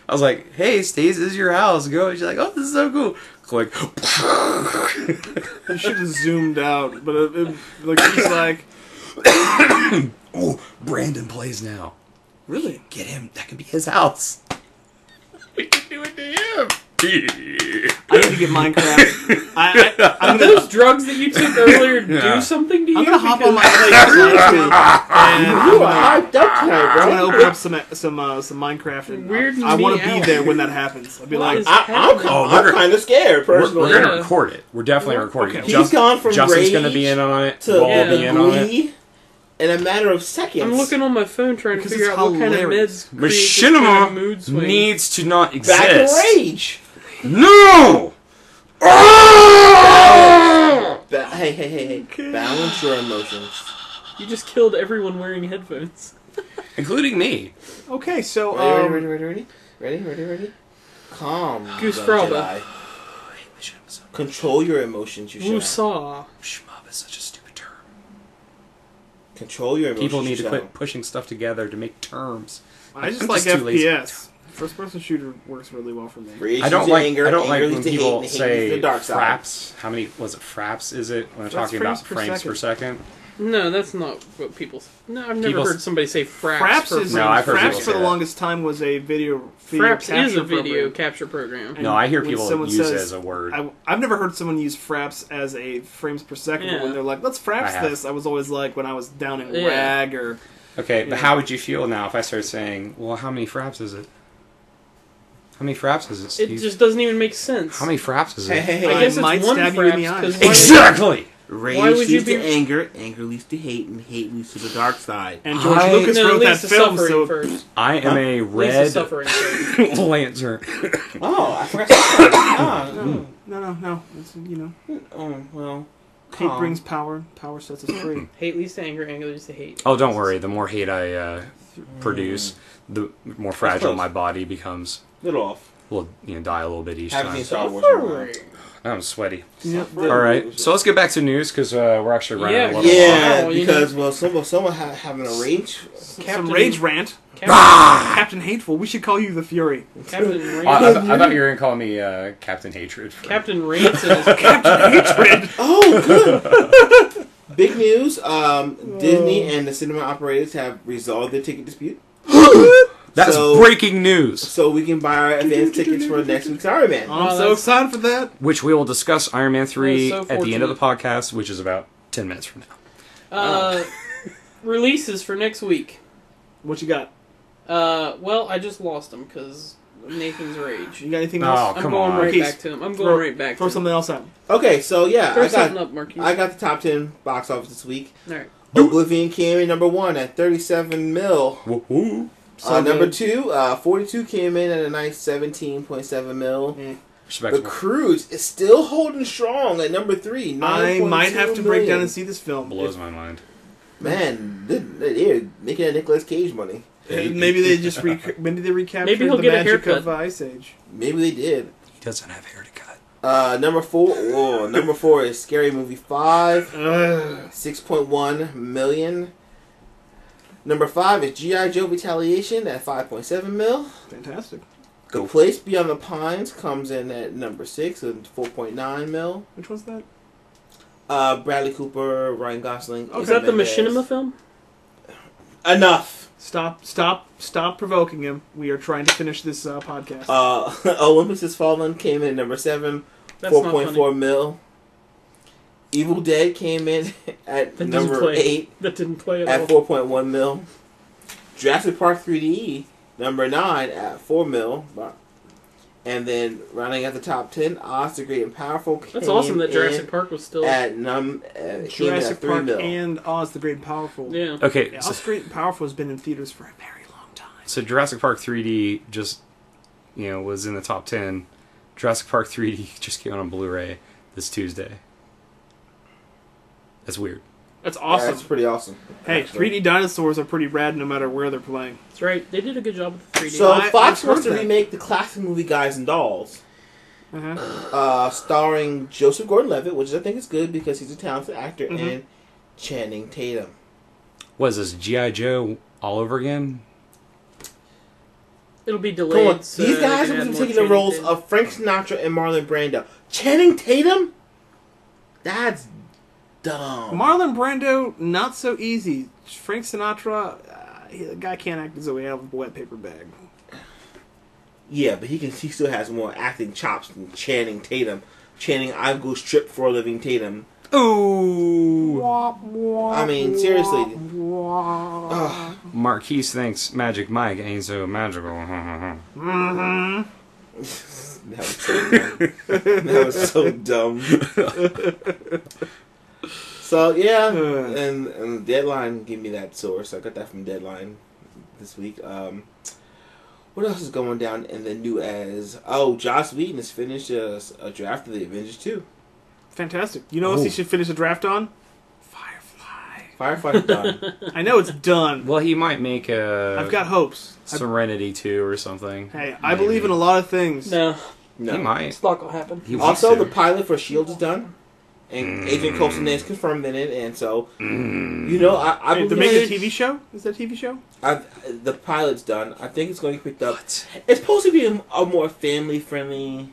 I was like, hey, Stace, this is your house. Go. And she's like, oh, this is so cool. Click. I should have zoomed out, but like she's like, Oh, Brandon plays now. really? Get him. That could be his house. We can do it to him. I need to get Minecraft. I'm Did those drugs that you took earlier do something to you? I'm gonna hop on my Because- PlayStation and You are hyped up tonight, I'm gonna bro. open up some Minecraft and Weirding I want me to be out. there when that happens. I'll be What like, is- I'm we're- kind of scared, We're personally. going to Yeah. record it. We're definitely recording it. Okay. He's gone from Justin's going to rage be in on it. to We'll all be in on it. glee in a matter of seconds. I'm looking on my phone trying Because to figure it's out what kind of hilarious. meds create this kind Machinima of mood swing. needs to not back in exist. rage. No! Hey. Balance your emotions. You just killed everyone wearing headphones. Including me. okay, so Ready? Calm. Goose young Fraba. Jedi. Control your emotions, you shall. Woosah. Shmup is such a stupid term. Control your emotions. People need to you quit shall. pushing stuff together to make terms. I just I'm like just too lazy. FPS. First person shooter works really well for me. Rage I don't leads to like. anger, I don't anger like leads when to hate, people and hate leads to say the dark side. fraps. How many was it? Fraps is it when I'm That's talking about frames per frames per second? No, that's not what people. No, I've never People- heard somebody say fraps. Fraps for is No, I've heard Fraps people for say the that. longest time was a video Fraps capture is a video program. capture program. And No, I hear when people someone use it says- as a word. I've never heard someone use fraps as a frames per second, but Yeah. when they're like, let's I fraps have. this, I was always like, when I was down in Yeah. RAG or... Okay, Yeah. but how would you feel now if I started saying, well, how many fraps is it? How many fraps is it, It Steve? just doesn't even make sense. How many fraps is it? Hey. I guess I might it's one stab you in the fraps eye. because Exactly! Rage Why would you leads be- to anger, anger leads to hate, and hate leads to the dark side. And George I- Lucas No, wrote it that leads to film, suffering so... first. I am a Leads to red suffering first. lantern. Oh, I forgot something. Ah, No. It's, you know, oh, well. hate calm. brings power. Power sets us free. Hate leads to anger, anger leads to hate. Oh, don't worry. The more hate I produce, the more fragile close. my body becomes. Little off. Will die a little bit each Haven't time. seen Star Wars in a while. I'm sweaty. Yeah. All right, so let's get back to news because we're actually running Yeah. a little long. Yeah, Wow, you because someone having a rage. Some rage rant. Captain, Captain Hateful. We should call you the Fury. Captain Rain. I thought you were gonna call me Captain Hatred. Captain Rain says Hatred. Oh, good. Big news. Disney and the cinema operators have resolved their ticket dispute. That's So- breaking news, So we can buy our advance tickets for next week's Iron Man. I'm so that's- excited for that. which we will discuss Iron Man 3 so at the end of the podcast, which is about 10 minutes from now. releases for next week. What you got? Well, I just lost them because Nathan's rage. You got anything Oh, else? I'm come going on. right Marqees, back to him. I'm throw- going right back Throw to him. something else out. Okay, so yeah, Throw I something got up, Marquis. I got the top 10 box office this week. Alright. Oblivion came in number 1 at 37 mil. Woohoo! So Number good. 2, 42 came in at a nice 17.7 mil. The Respectable. Cruise is still holding strong at number 3. I might have to break down million. and see this film. Blows my mind. Man, they're making a Nicolas Cage money. Maybe they just maybe they recaptured Maybe he'll the get a magic haircut. of Ice Age. Maybe they did. He doesn't have hair to cut. Number 4. Number 4 is Scary Movie 5. Ugh. 6.1 million. Number 5 is G.I. Joe Retaliation at 5.7 mil. Fantastic. The Place Beyond the Pines comes in at number 6 with 4.9 mil. Which one's that? Bradley Cooper, Ryan Gosling. Is that the Mendes. Machinima film? Enough. Stop provoking him. We are trying to finish this podcast. Olympus Has Fallen came in at number 7, That's not funny. 4.4 mil. Evil Dead came in at That doesn't number play. 8 That didn't play at at all. 4.1 mil. Jurassic Park 3D, number 9 at 4 mil. And then rounding at the top 10, Oz the Great and Powerful came That's awesome that in Jurassic Park was still. at came in Jurassic at 3 Park mil. and Oz the Great and Powerful. Yeah. Okay, Yeah, so, Oz the Great and Powerful has been in theaters for a very long time. so Jurassic Park 3D just, was in the top 10. Jurassic Park 3D just came out on Blu-ray this Tuesday. That's weird. That's Yeah, awesome. that's pretty awesome. Hey, actually. 3D dinosaurs are pretty rad no matter where they're playing. That's right. They did a good job with the 3D. So I- Fox I've wants to heard that. remake the classic movie Guys and Dolls, Uh-huh. starring Joseph Gordon-Levitt, which I think is good because he's a talented actor, Mhm. and Channing Tatum. What is this, G.I. Joe all over again? It'll be Come delayed. on, So these they guys can are add more taking the Channing roles Tatum. of Frank Sinatra and Marlon Brando. Channing Tatum? That's dumb. Marlon Brando, not so easy. Frank Sinatra, the guy can't act his way out of a wet paper bag. Yeah, but he still has more acting chops than Channing Tatum. Channing, I go strip for a living Tatum. Ooh. I mean, seriously. Ugh. Marquise thinks Magic Mike ain't so magical. Mm-hmm. That was so dumb. So yeah, and Deadline gave me that source. I got that from Deadline this week. What else is going down in the new as? Oh, Joss Whedon has finished a draft of the Avengers 2. Fantastic. You know what he should finish a draft on? Firefly. Firefly's done. I know it's done. Well, he might make a I've got hopes. Serenity 2 or something. Hey, I believe in a lot of things. No, No. He might. it's not gonna happen. He wants Also, to. the pilot for S.H.I.E.L.D. is done. And Agent Coulson is confirmed in it. And so, you know, I Hey, believe to make a TV show? Is that a TV show? the pilot's done. I think it's going to get picked up. What? It's supposed to be a more family-friendly...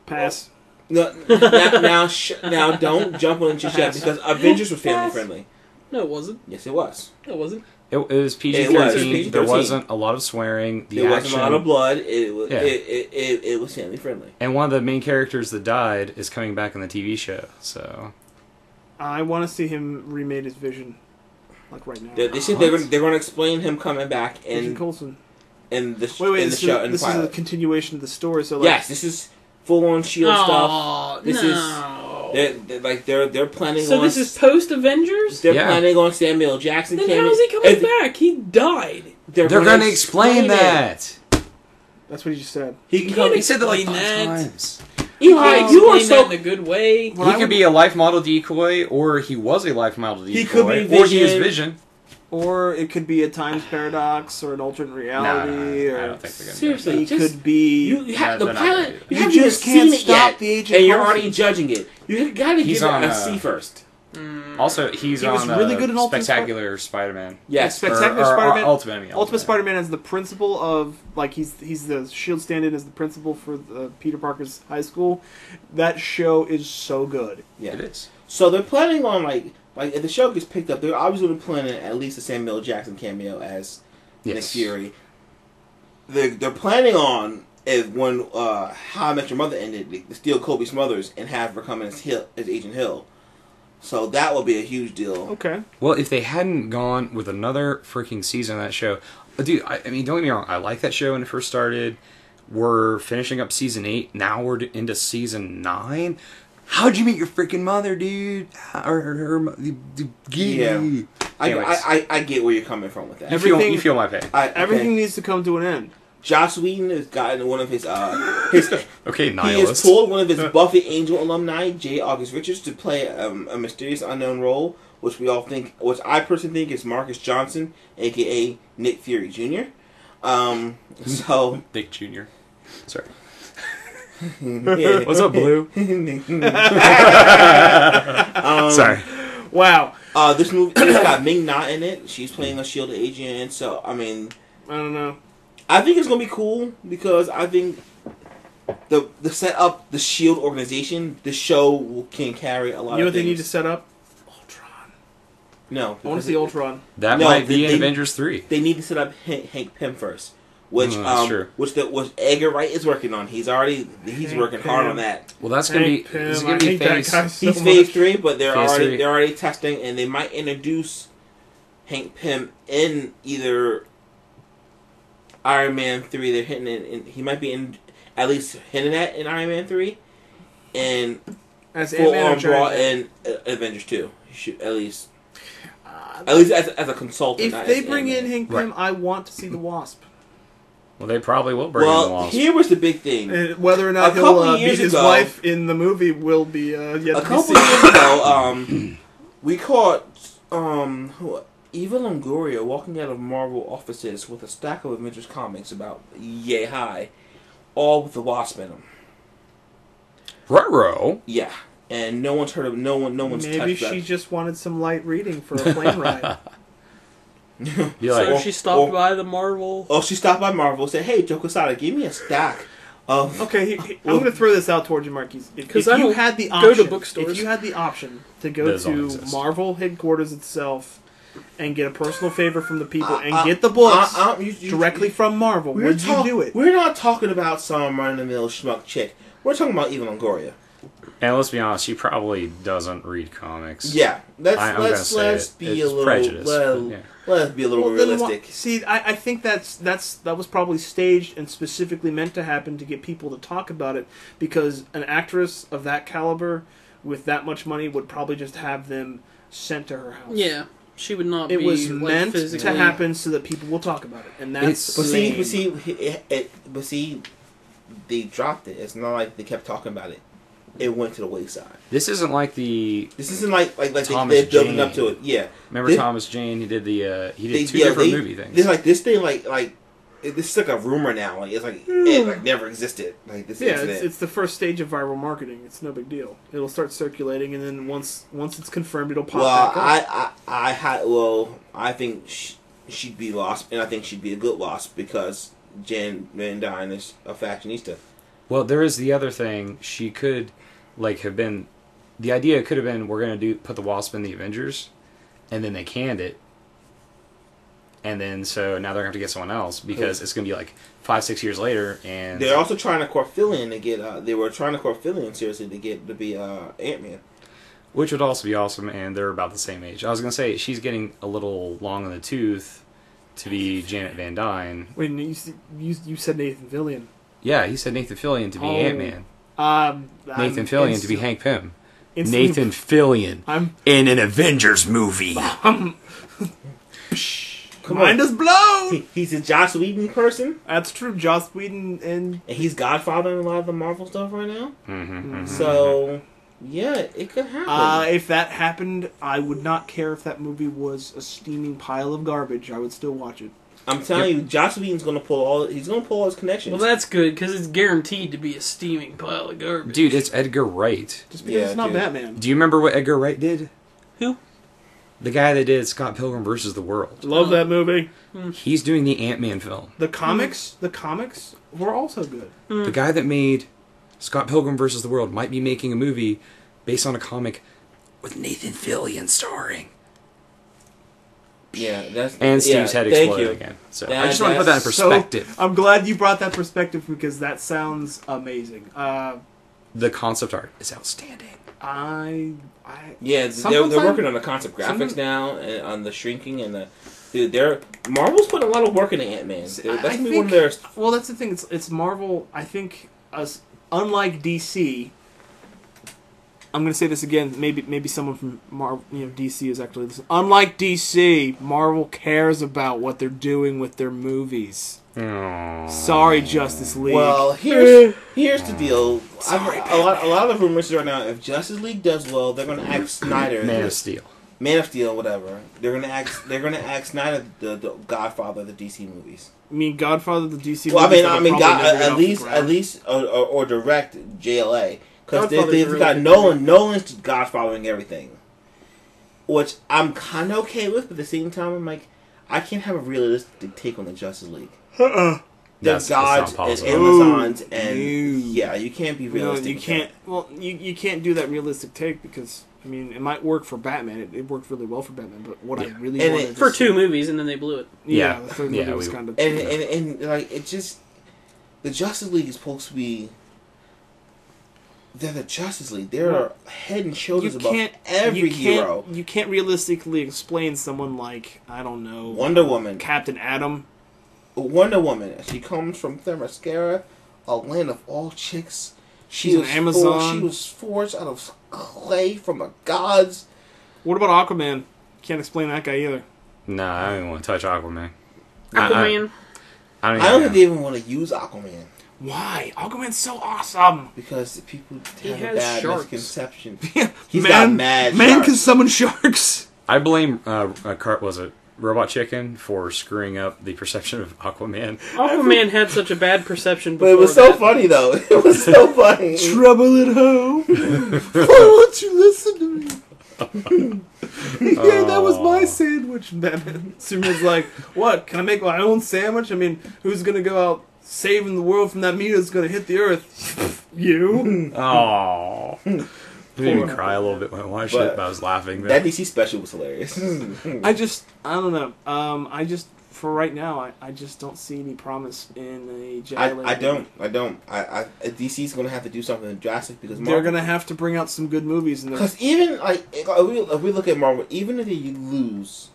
Pass. No, now don't jump on it just yet, because Avengers was family-friendly. No, it wasn't. Yes, it was. No, it wasn't. It was It PG-13. was PG-13. There wasn't a lot of swearing. The There action, wasn't a lot of blood. It was, Yeah. it was family-friendly. and one of the main characters that died is coming back in the TV show. So I want to see him remade his vision. Like right now. They said they're going to explain him coming back Agent in Coulson. the Wait, in the this, show is, in this the is a pilot. continuation of the story. So like, Yes, this is full-on Shield stuff. Oh, This no. They're planning So on. this is post Avengers. They're Yeah. planning on Samuel L. Jackson. Then cameo. how's he coming And back? He died. they're going to explain it. that. that's what he just said. He can You come. can't He said that like Explain 5 that. times. Eli, you are Explain that so. in a good way. Well, He I could would- be a life model decoy, or he was a life model decoy, He could be or he is Vision. Vision. Or it could be a times paradox or an alternate reality. No, or I don't think they're going to. Seriously. he just- could be. You have No, the they're not gonna pilot. do You You haven't just even can't seen stop it yet, the Agent and you're Coulson. already judging it. You got to He's give it on, a C first. Also, he's He on was really good in Ultimate Spectacular Spider-Man. Yes, Spectacular Or Spider-Man. Ultimate. Ultimate Spider-Man as the principal of, like, he's the S.H.I.E.L.D. stand-in as the principal for Peter Parker's high school. That show is so good. Yeah. It is. So they're planning on like if the show gets picked up, they're obviously planning at least a Samuel L. Jackson cameo as Nick Yes. Fury. They're planning on if when How I Met Your Mother ended, to steal Kobe Smothers and have her come in as Agent Hill. So that will be a huge deal. Okay. Well, if they hadn't gone with another freaking season of that show, dude, I mean, don't get me wrong, I like that show when it first started. We're finishing up season 8. Now we're into season 9. How'd you meet your freaking mother, dude? Yeah. Anyways. I get where you're coming from with that. You feel my pain. Everything needs to come to an end. Joss Whedon has gotten one of his Okay, he has nihilist. pulled one of his Buffy Angel alumni, J. August Richards, to play a mysterious unknown role, which I personally think is Marcus Johnson, aka Nick Fury Jr. So Nick Jr. Sorry. yeah. What's up, Blue? Sorry. Wow. This movie it's got Ming Na in it. She's playing a S.H.I.E.L.D. agent. So I mean, I don't know. I think it's gonna be cool because I think the set up the S.H.I.E.L.D. organization, the show can carry a lot. You know of what they things. need to set up? Ultron. No, I want to see Ultron. That No, might be in they- Avengers 3. They need to set up Hank Pym first, which that's true. which Edgar Wright is working on. He's Hank working hard Pym. on that. Well, that's going to be... Hank Pym, It's I going to be hate that phase... guy so He's much. phase 3, but they're Phase 3. already testing, and they might introduce Hank Pym in either Iron Man 3. They're hitting it. He might be in at least hinting at in Iron Man 3, and As full Ant-Man or on brought Giant in Avengers 2. He should at least as a consultant. If not they as bring in Ant-Man. Hank Pym, I want to see the Wasp. Well, they probably will bring in the Well, Wasp. here was the big thing. And whether or not A he'll couple beat years his ago- wife in the movie will be yet A to be couple seen. years ago, we caught Eva Longoria walking out of Marvel offices with a stack of Avengers comics about yay high, all with the Wasp in them. Ruh-roh. Yeah, and no one's heard of no one's Maybe touched she that. just wanted some light reading for a plane ride. Be like, So she stopped by the Marvel. Oh, she stopped by Marvel and said, "Hey, Joe Quesada, give me a stack of." Okay, I'm going to throw this out towards you, Marquise. If 'Cause you I don't had the go option, to bookstores. if you had the option to go Those don't to exist. Marvel headquarters itself and get a personal favor from the people and get the books directly from Marvel, would you do it? We're not talking about some run-of-the-mill schmuck chick. We're talking about Eva Longoria. And let's be honest, she probably doesn't read comics. Yeah, let's be a little let's be a little realistic. See, I think that was probably staged and specifically meant to happen to get people to talk about it, because an actress of that caliber with that much money would probably just have them sent to her house. Yeah, she would not. It be, was like, meant physically to happen so that people will talk about it, and that's. But see, they dropped it. It's not like they kept talking about it. It went to the wayside. This isn't like the. This isn't like Thomas they're building Jane. up to it. Yeah. Remember Thomas Jane? He did two different movie things. It's like this thing, like this is like a rumor now. Like it's like it like never existed. Like this. Yeah, it's the first stage of viral marketing. It's no big deal. It'll start circulating, and then once it's confirmed, it'll pop back up. I think she'd be lost, and I think she'd be a good loss because Jan Van Dyne is a fashionista. Well, there is the other thing. She could, have been. The idea could have been we're gonna put the Wasp in the Avengers, and then they canned it, and then so now they're gonna have to get someone else because it's gonna be 5-6 years later, and they're also trying to court Fillion to get. They were trying to court Fillion seriously to be Ant-Man, which would also be awesome. And they're about the same age. I was gonna say she's getting a little long in the tooth to be Janet Van Dyne. Wait, you said Nathan Fillion. Yeah, he said Nathan Fillion to be Ant-Man. Nathan Fillion to be Hank Pym. Nathan Fillion in an Avengers movie. Mind us blow! He's a Joss Whedon person. That's true. Joss Whedon and he's Godfather in a lot of the Marvel stuff right now. Mm-hmm. So yeah, it could happen. If that happened, I would not care if that movie was a steaming pile of garbage. I would still watch it. I'm telling you, Joss Whedon's going to pull all his connections. Well, that's good, because it's guaranteed to be a steaming pile of garbage. Dude, it's Edgar Wright. Just because it's not Batman. Do you remember what Edgar Wright did? Who? The guy that did Scott Pilgrim vs. the World. Love that movie. He's doing the Ant-Man film. The comics were also good. The guy that made Scott Pilgrim vs. the World might be making a movie based on a comic with Nathan Fillion starring. Yeah, that's and Steve's head exploded again. So I just want to put that in perspective. So, I'm glad you brought that perspective because that sounds amazing. The concept art is outstanding. They're working on the concept graphics now and on the shrinking and the Marvel's put a lot of work into Ant-Man. That's gonna be one of their. Well, that's the thing. It's Marvel. I think unlike DC. I'm going to say this again. Maybe someone from Marvel, DC is actually listening. Unlike DC, Marvel cares about what they're doing with their movies. Aww. Sorry, Justice League. Well, here's the deal. A lot of rumors right now. If Justice League does well, they're going to ask Snyder. Man of Steel, whatever. They're going to ask Snyder, the Godfather of the DC movies. I mean, Godfather of the DC. Well, movies at least or direct JLA. Because they've got Nolan's Godfathering everything. Which I'm kind of okay with, but at the same time, I'm like, I can't have a realistic take on the Justice League. That's gods and Amazons, and you can't be realistic. You can't. Well, you can't do that realistic take because it might work for Batman. It worked really well for Batman, but what I really wanted for 2 movies, and then they blew it. The third movie was kind of and it just the Justice League is supposed to be. They're the Justice League. They're head and shoulders above every hero. You can't realistically explain someone like, I don't know... Wonder Woman. Captain Atom. Wonder Woman. She comes from Themyscira, a land of all chicks. She's an Amazon. She was forged out of clay from the gods. What about Aquaman? Can't explain that guy either. Nah, I don't even want to touch Aquaman. Aquaman? I don't think they even want to use Aquaman. Why? Aquaman's so awesome. Because people have a bad misconception. He's got mad Man sharks. can summon sharks. I blame Robot Chicken for screwing up the perception of Aquaman. Aquaman had such a bad perception before. But it was so funny though. It was so funny. Trouble at home. Why won't you listen to me? Yeah, that was my sandwich. Batman. Superman's like, what? Can I make my own sandwich? Who's gonna go out saving the world from that meat that's gonna hit the earth? You. Oh. It made me pulling up cry a right little now. bit when I watched But it, but I was laughing. That DC special was hilarious. I don't know. I just, for right now, I just don't see any promise in a Jedi. I don't. DC's gonna have to do something drastic because They're gonna have to bring out some good movies. Because even like if we look at Marvel, even if they lose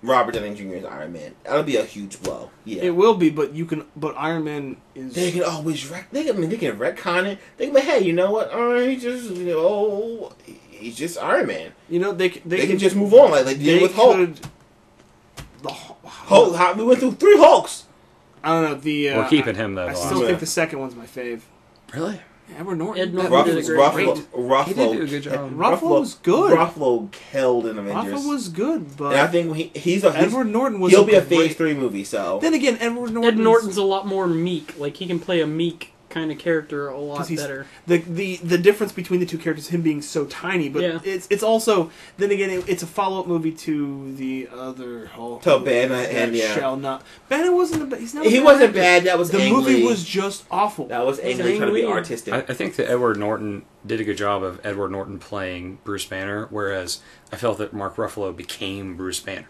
Robert Downey Jr. as Iron Man, that'll be a huge blow. Yeah, It will be, but But Iron Man is. they can always they can retcon it. They can be, hey, you know what? He's just Iron Man. They can just move on like they did with Hulk. Hulk. We went through 3 Hulks. I don't know. We're keeping him though. I still think the second one's my fave. Really? Edward Norton. Ed Norton did a great job. Ruffalo, He did do a good job. Ruffalo was good. Ruffalo killed in Avengers. Ruffalo was good, but and I think Edward Norton was. He'll be a Phase 3 movie. So then again, Edward Norton. Ed Norton's a lot more meek. Like he can play a meek kind of character a lot better. The difference between the two characters, him being so tiny, but Yeah. it's also then again it's a follow up movie to the other Hulk. To Banner and shall not. Banner wasn't. He's not. he wasn't bad. That was the Ang movie Lee. was just awful. That was Ang Lee trying to be artistic. I think that Edward Norton did a good job of Edward Norton playing Bruce Banner, whereas I felt that Mark Ruffalo became Bruce Banner.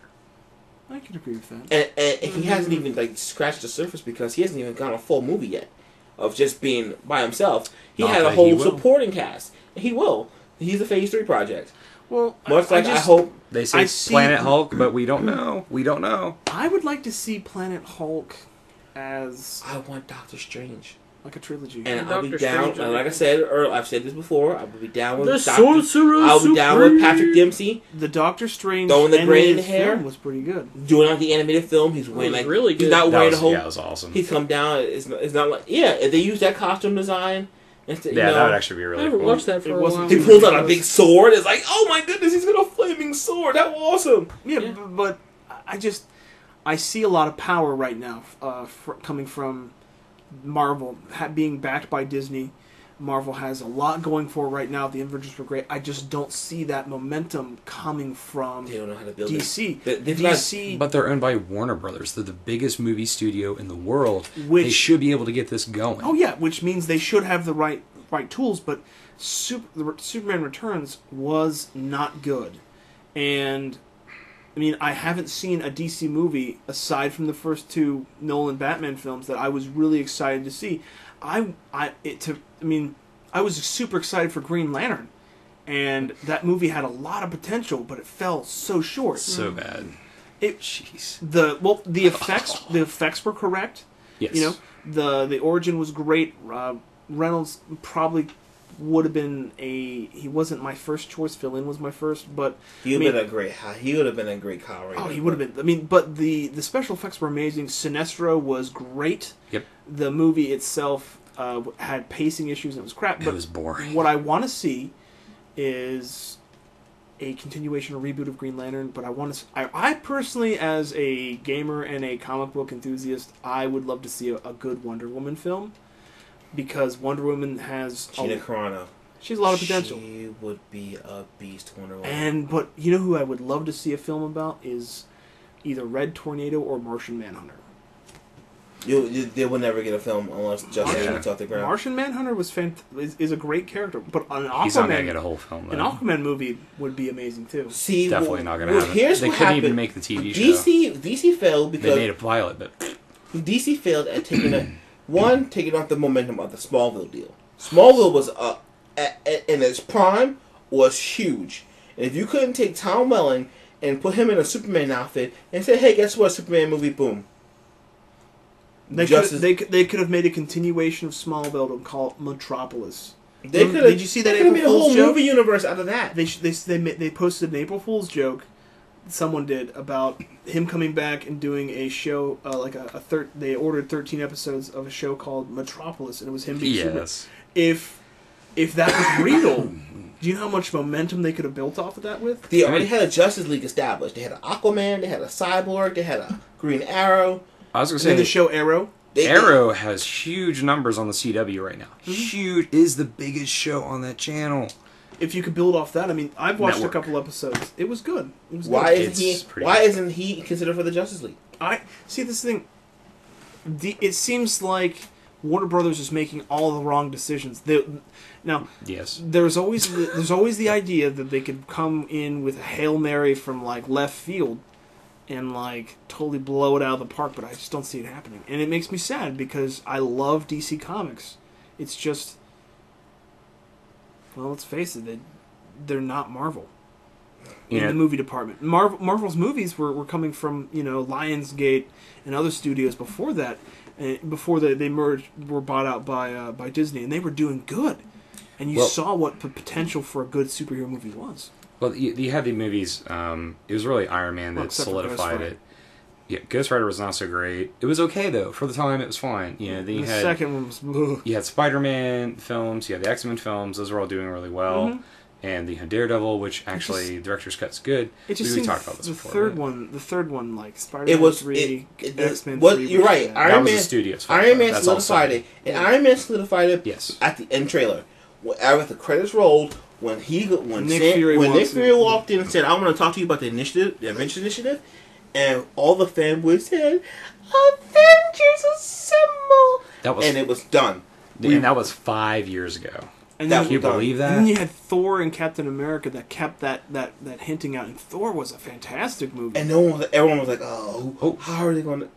I can agree with that. And he hasn't even like scratched the surface because he hasn't even gone a full movie yet of just being by himself. He Not had a that he whole will. supporting cast. He will. He's a Phase 3 project. Well, Much like I just- hope. They I say see- Planet Hulk, but we don't know. We don't know. I would like to see Planet Hulk as I want Doctor Strange. like a trilogy. And I'll be Doctor down. Strange, And like I said, or I've said this before, I will be down with The Doctor. Sorcerer I'll be down with Supreme. Patrick Dempsey The Doctor Strange Throwing the gray animated hair. film was pretty good. doing like the animated film. He's wearing was like really He's good. not That wearing was, the whole. yeah, it was awesome. He's come down. It's not like if they use that costume design. Instead, Yeah, you know, that would actually be I really haven't cool. watched that for It a wasn't while. He pulls out a big sword. It's like, oh my goodness, he's got a flaming sword. That's awesome. Yeah, Yeah. but I see a lot of power right now coming from Marvel being backed by Disney. Marvel has a lot going for it right now. The Avengers were great. I just don't see that momentum coming from They don't know how to build DC. They've got- DC, But they're owned by Warner Brothers. They're the biggest movie studio in the world. Which- they should be able to get this going. oh yeah, which means they should have the right tools. But Superman Returns was not good, and I mean I haven't seen a DC movie aside from the first 2 Nolan Batman films that I was really excited to see. I was super excited for Green Lantern, and that movie had a lot of potential, but it fell so short. So bad. Jeez. The effects were correct. Yes. You know, the origin was great. Reynolds probably would have been he wasn't my first choice. Phil Lynn was my first, but He would have been a great Kyle Rayner. oh, he would have been. I mean, but the special effects were amazing. Sinestro was great. Yep. The movie itself had pacing issues and it was crap. It But was boring. what I want to see is a continuation or reboot of Green Lantern. But I personally, as a gamer and a comic book enthusiast, I would love to see a good Wonder Woman film because Wonder Woman has Gina Carano. she has a lot of potential. She would be a beast, Wonder Woman. But you know who I would love to see a film about is either Red Tornado or Martian Manhunter. They will never get a film unless Justice Yeah. gets off the ground. Martian Manhunter is a great character, but an He's not going to Aquaman get a whole film, an though. Aquaman movie would be amazing too. See, Definitely not going to happen. Here's They what couldn't happened. even make the TV show. DC failed They because made a pilot, but DC failed at taking off the momentum of the Smallville deal. Smallville was in its prime was huge, and if you couldn't take Tom Welling and put him in a Superman outfit and say, "Hey, guess what? Superman movie, boom." They could have made a continuation of Smallville and call it Metropolis. They could have. Did you see that They could have April made a whole Fool's joke? movie universe out of that. They posted an April Fool's joke. Someone did about him coming back and doing a show they ordered 13 episodes of a show called Metropolis, and it was him being Superman. yes. If that was real, do you know how much momentum they could have built off of that with? They already had a Justice League established. They had an Aquaman. They had a Cyborg. They had a Green Arrow. I was going to And then say, the show Arrow. Arrow has huge numbers on the CW right now. Huge. Is the biggest show on that channel. If you could build off that, I mean, I've watched Network. a couple episodes. It was good. It was Why good. isn't he considered for the Justice League? I see this thing. It seems like Warner Brothers is making all the wrong decisions. Now, Yes. there's always the idea that they could come in with a Hail Mary from like left field and like totally blow it out of the park, but I just don't see it happening. And it makes me sad because I love DC Comics. It's just, well, let's face it, they're not Marvel in the movie department. Marvel's movies were coming from, Lionsgate and other studios before that, before they were bought out by Disney, and they were doing good. And you saw what the potential for a good superhero movie was. Well, you had the movies. It was really Iron Man that solidified it. Yeah, Ghost Rider was not so great. It was okay though for the time. It was fine. Then you had second one was. Ugh. You had Spider-Man films. You had the X-Men films. Those were all doing really well. Mm-hmm. And the Daredevil, which actually director's cut's good. It just we talked about this before. The third one, like Spider-Man 3, X-Men 3. You're right. Iron Man Studios. Iron Man solidified it, and Iron Man solidified it. Yes. At the end trailer, after the credits rolled, when Nick Fury walked in and said, "I want to talk to you about the Avengers Initiative," and all the fanboys said, "Avengers Assemble!" And it was done. And that was 5 years ago. And can you believe that? And then you had Thor and Captain America that kept that hinting out. And Thor was a fantastic movie. And everyone was like, "Oh, how are they going to?"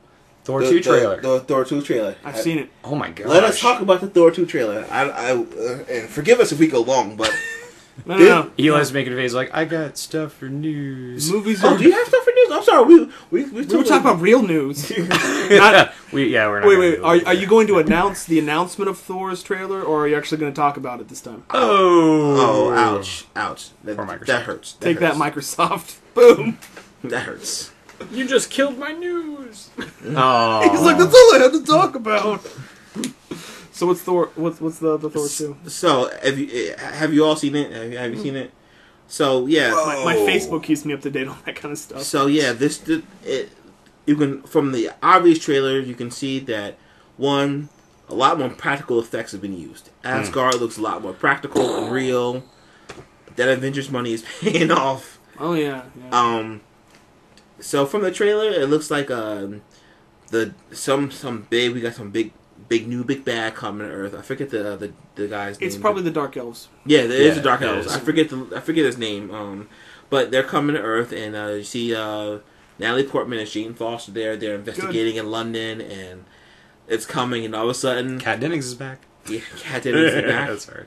Thor 2 trailer. The Thor 2 trailer. I've seen it. Oh my god! Let us talk about the Thor 2 trailer. And forgive us if we go long, but no. Eli's making a face like, "I got stuff for news." Movies. Oh, do you have stuff for news? I'm sorry. We were talking about real news. We're not. Wait. Are you going to announce the announcement of Thor's trailer, or are you actually going to talk about it this time? Oh, ouch. That hurts. Take that, Microsoft. Boom. That hurts. You just killed my news. Oh. He's like, that's all I had to talk about. So what's Thor? What's the Thor 2? So have you all seen it? Have you seen it? So yeah, my Facebook keeps me up to date on that kind of stuff. So yeah, you can, from the obvious trailer, you can see that a lot more practical effects have been used. Asgard looks a lot more practical and real. That Avengers money is paying off. Oh yeah. So from the trailer, it looks like we got some big bad coming to Earth. I forget the guy's name. It's probably the Dark Elves. Yeah, there is the Dark Elves. I forget his name. But they're coming to Earth, and you see Natalie Portman and Jane Foster there. They're investigating in London, and it's coming, and all of a sudden, Kat Dennings is back. Yeah, Kat Dennings is back. That's right.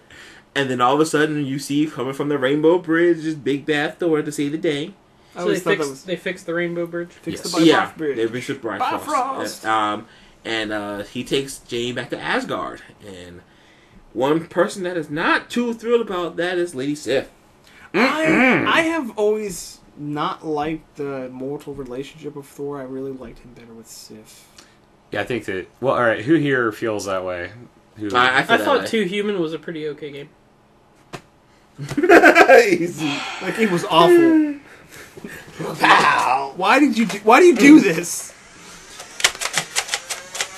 And then all of a sudden, you see coming from the Rainbow Bridge, this big bad Thor to save the day. So they fixed the Rainbow Bridge? Fixed the Bifrost Bridge. They fixed the Bifrost. And he takes Jane back to Asgard. And one person that is not too thrilled about that is Lady Sif. I have always not liked the mortal relationship of Thor. I really liked him better with Sif. Yeah, I think that... Well, alright, who here feels that way? I thought 2 Human was a pretty okay game. Like, it was awful. Wow. Why do you do this?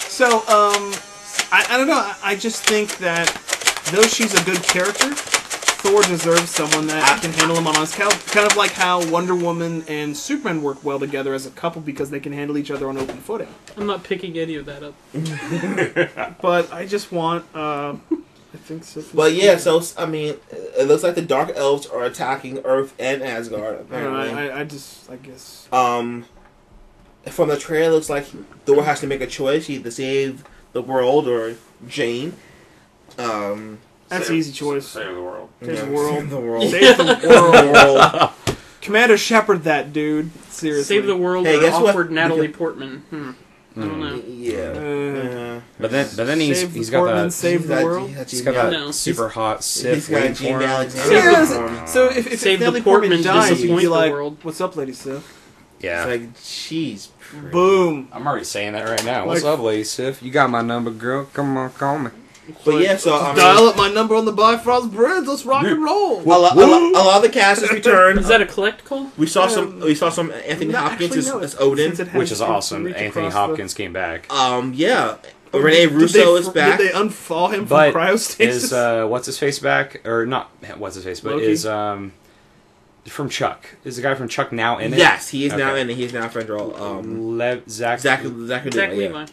So, I don't know. I just think that though she's a good character, Thor deserves someone that can handle him on his couch. Kind of like how Wonder Woman and Superman work well together as a couple because they can handle each other on open footing. I'm not picking any of that up. But I just want... I think so. But yeah, so I mean, it looks like the Dark Elves are attacking Earth and Asgard. Apparently, I guess. From the trailer, it looks like Thor has to make a choice: either save the world or Jane. That's an easy choice. Save the world. Save the world. Save the world. Save the world. Commander Shepard, that dude. Seriously. Save the world. Hey, guess awkward what? Natalie Portman. I don't know. Yeah. But then he's got that. Save the world. He's got that super hot Sif waiting for him. Yes. So if Save Natalie the Portman dies, you'd disappoint be the like, world. "What's up, Lady Sif?" Yeah. It's like, she's pretty. Boom. I'm already saying that right now. What's up, Lady Sif? You got my number, girl. Come on, call me. But yeah, so I mean, dial up my number on the Bifrost Bridge. Let's rock and roll. A lot of the cast has returned. Is that a collect call? We saw some Anthony Hopkins as Odin, which is awesome. Anthony Hopkins came back. Yeah. Renee Russo is back. Did they unfall him from cryostasis? Is what's his face back, or not? What's his face? But Loki? Is from Chuck? Is the guy from Chuck now in it? Yes, he is now in it. He is now friend role. Zach Levi. Levi.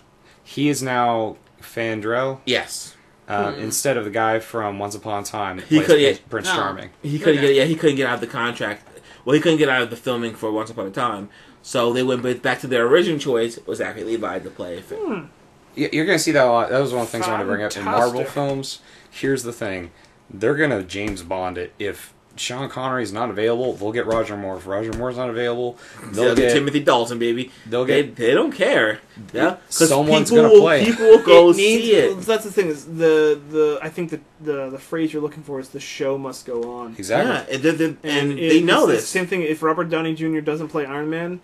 He is now Fandrell, Yes. instead of the guy from Once Upon a Time that He plays could, yeah. Prince Oh. Charming. He couldn't Okay. get. Yeah, he couldn't get out of the contract. Well, he couldn't get out of the filming for Once Upon a Time. So they went back to their original choice. Was Zachary Levi to play Finn. You're going to see that a lot. That was one of the things I wanted to bring up in Marvel Fantastic. films. Here's the thing. They're going to James Bond it. If Sean Connery's not available, they'll get Roger Moore. If Roger Moore's not available, They'll get Timothy Dalton, baby. They'll They get... they don't care. Yeah, 'cause Someone's people gonna will- play. People will go see it. Well, that's the thing is the I think the phrase you're looking for is the show must go on. Exactly. Yeah, and they know it's the this. same thing. If Robert Downey Jr. doesn't play Iron Man,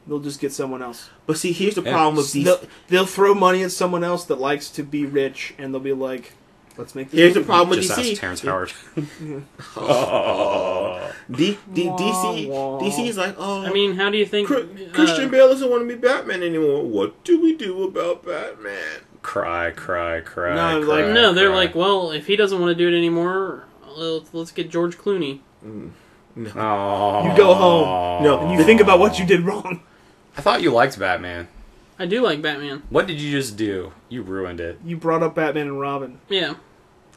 they'll just get someone else. But see, here's the Yeah. problem with these. They'll throw money at someone else that likes to be rich, and they'll be like, "Let's make this." Here's the movie." problem with Just DC. ask Terrence Howard. DC is like, oh, I mean, how do you think Christian Bale doesn't want to be Batman anymore. What do we do about Batman? Cry. No, cry, like- No, they're cry. like, well, if he doesn't want to do it anymore, let's get George Clooney. Aw. You go home. No, And you think about what you did wrong. I thought you liked Batman. I do like Batman. What did you just do? You ruined it. You brought up Batman and Robin. Yeah.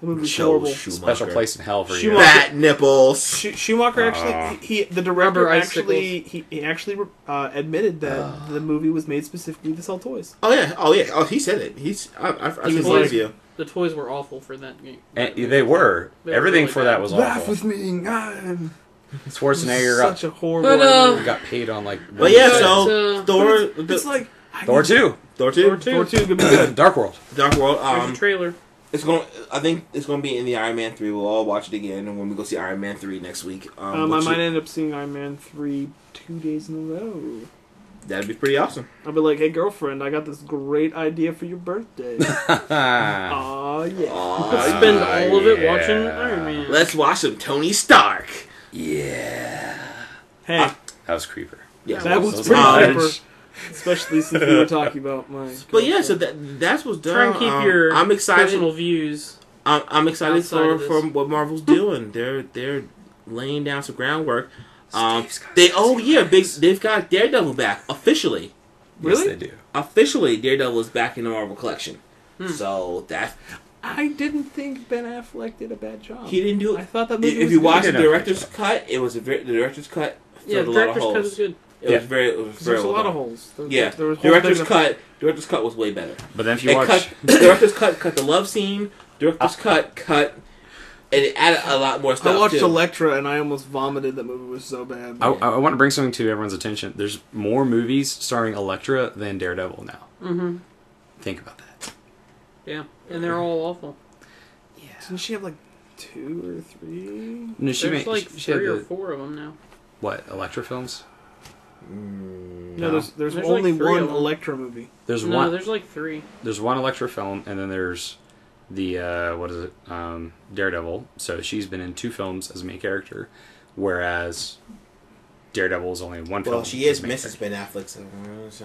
The movie's Joe horrible. Schumacher. Special place in hell for you. Schumacher. Bat nipples. Schumacher actually, the director Rubber actually, he actually admitted that the movie was made specifically to sell toys. Oh yeah. Oh, he said it. I've seen was the like- interview. The toys were awful for that game. And they were. They were Everything really for bad. that was awful. me. I'm Schwarzenegger got, such a horrible. But, idea. got paid on like... But yeah, But, so Thor, it's like Thor 2. Thor 2, Thor 2. Thor 2 could be good. Dark World. Dark World. There's a trailer. It's going. I think it's going to be in the Iron Man 3. We'll all watch it again, and when we go see Iron Man 3 next week, I might end up seeing Iron Man 3 2 days in a row. that'd be pretty awesome. I'll be like, hey girlfriend, I got this great idea for your birthday. Aw, yeah. Let's spend all of it watching Iron Man. Let's watch some Tony Stark. Yeah. Hey, That was creeper. Yeah, that was those pretty are hyper. large. Especially since we were talking about my. But yeah, so that's what's done. Try and keep your I'm excited. personal views. I'm excited outside of for this. what Marvel's doing. They're laying down some groundwork. Steve's got They've got Daredevil back officially. Yes, Really? they do. Officially, Daredevil is back in the Marvel collection. So that I didn't think Ben Affleck did a bad job. he didn't do I it. thought that movie If was you good. watch the He did a director's good cut, it was the director's cut Yeah, filled the a lot of director's cut holes. is good. It was very There's a well lot done. of holes. Yeah, there was holes director's big enough- cut. Director's cut was way better. But then if you It watch... cut director's cut the love scene. Director's cut, and it added a lot more stuff. I watched too. Elektra and I almost vomited. That movie was so bad. I want to bring something to everyone's attention. There's more movies starring Elektra than Daredevil now. Mm-hmm. Think about that. Yeah, and they're all awful. Didn't she have like 2 or 3? No, she There's made, like she had 3 or the, 4 of them now. what, Elektra films? No, there's There's only like 3 one of them. Elektra movie. There's No, one. there's like 3. There's one Elektra film, and then there's the what is it? Daredevil. So she's been in 2 films as a main character, whereas Daredevil is only in 1 film. Well, she is as a main Mrs. Ben Affleck. So,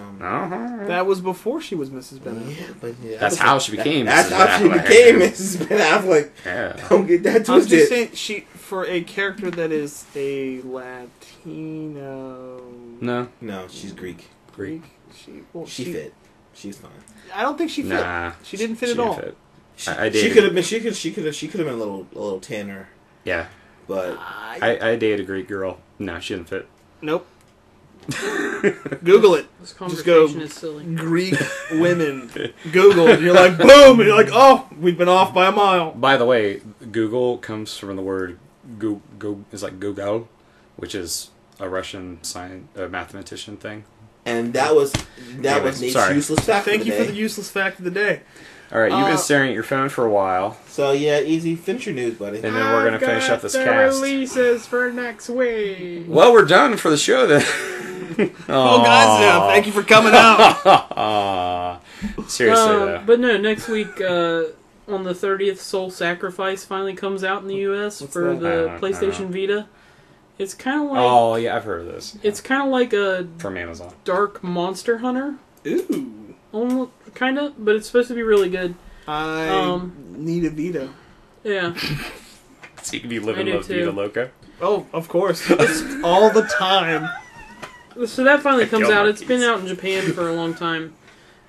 character. Uh-huh. That was before she was Mrs. Ben Affleck. yeah, but yeah, That's how she became. That's Mrs. how she Affleck. became Mrs. Ben Affleck. Yeah. Don't get that I'm just twisted. saying, she for a character that is a Latino. No. No, she's Greek. Greek. She fit. She's fine. I don't think she fit. Nah. She didn't fit she at didn't all. fit. She, I she dated- could have been. She could have been a little tanner. Yeah. But I dated a Greek girl. No, she didn't fit. Nope. Google it. This Just go conversation is silly. Greek women. Google it. You're like, boom, and you're like, oh, we've been off by a mile. By the way, Google comes from the word is like Gogol, which is a Russian mathematician thing. and that was Anyways, Nate's sorry. useless fact. Thank of you the for day. the useless fact of the day. All right, you've been Uh, staring at your phone for a while, So yeah, easy. Finish your news, buddy. and then we're gonna finish up this cast. Releases for next week. Well, we're done for the show then. Oh, guys, now thank you for coming out. Aw. Seriously though. But no, next week on the 30th, Soul Sacrifice finally comes out in the U.S. What's for that? the I don't PlayStation Vita. It's kind of like Oh yeah, I've heard of this. it's kind of like a From Amazon. dark Monster Hunter, Ooh. kind of, but it's supposed to be really good. I need a Vita. Yeah, So you can be living I do La Vida too. Oh, Loca. of course. It's all the time. so that finally I comes killed out. It's Marqees. been out in Japan for a long time.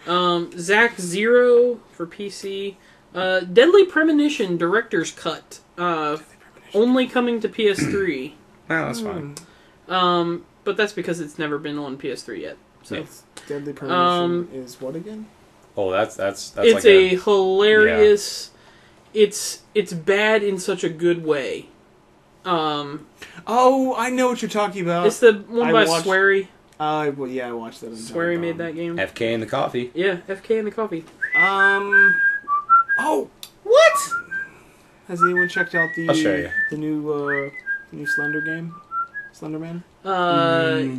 Zack Zero for PC. Deadly Premonition Director's Cut. Only coming to PS3. Oh, that's fine. But that's because it's never been on PS3 yet. So It's Deadly Premonition is what again? Oh, that's it's like a hilarious. It's bad in such a good way. Oh, I know what you're talking about. It's the one by watched- Swery. Well, yeah, I watched that. Swery made that game. FK and the coffee. Yeah, FK and the Coffee. Oh, What? has anyone checked out I'll show you. the new Slender game, Slender Man?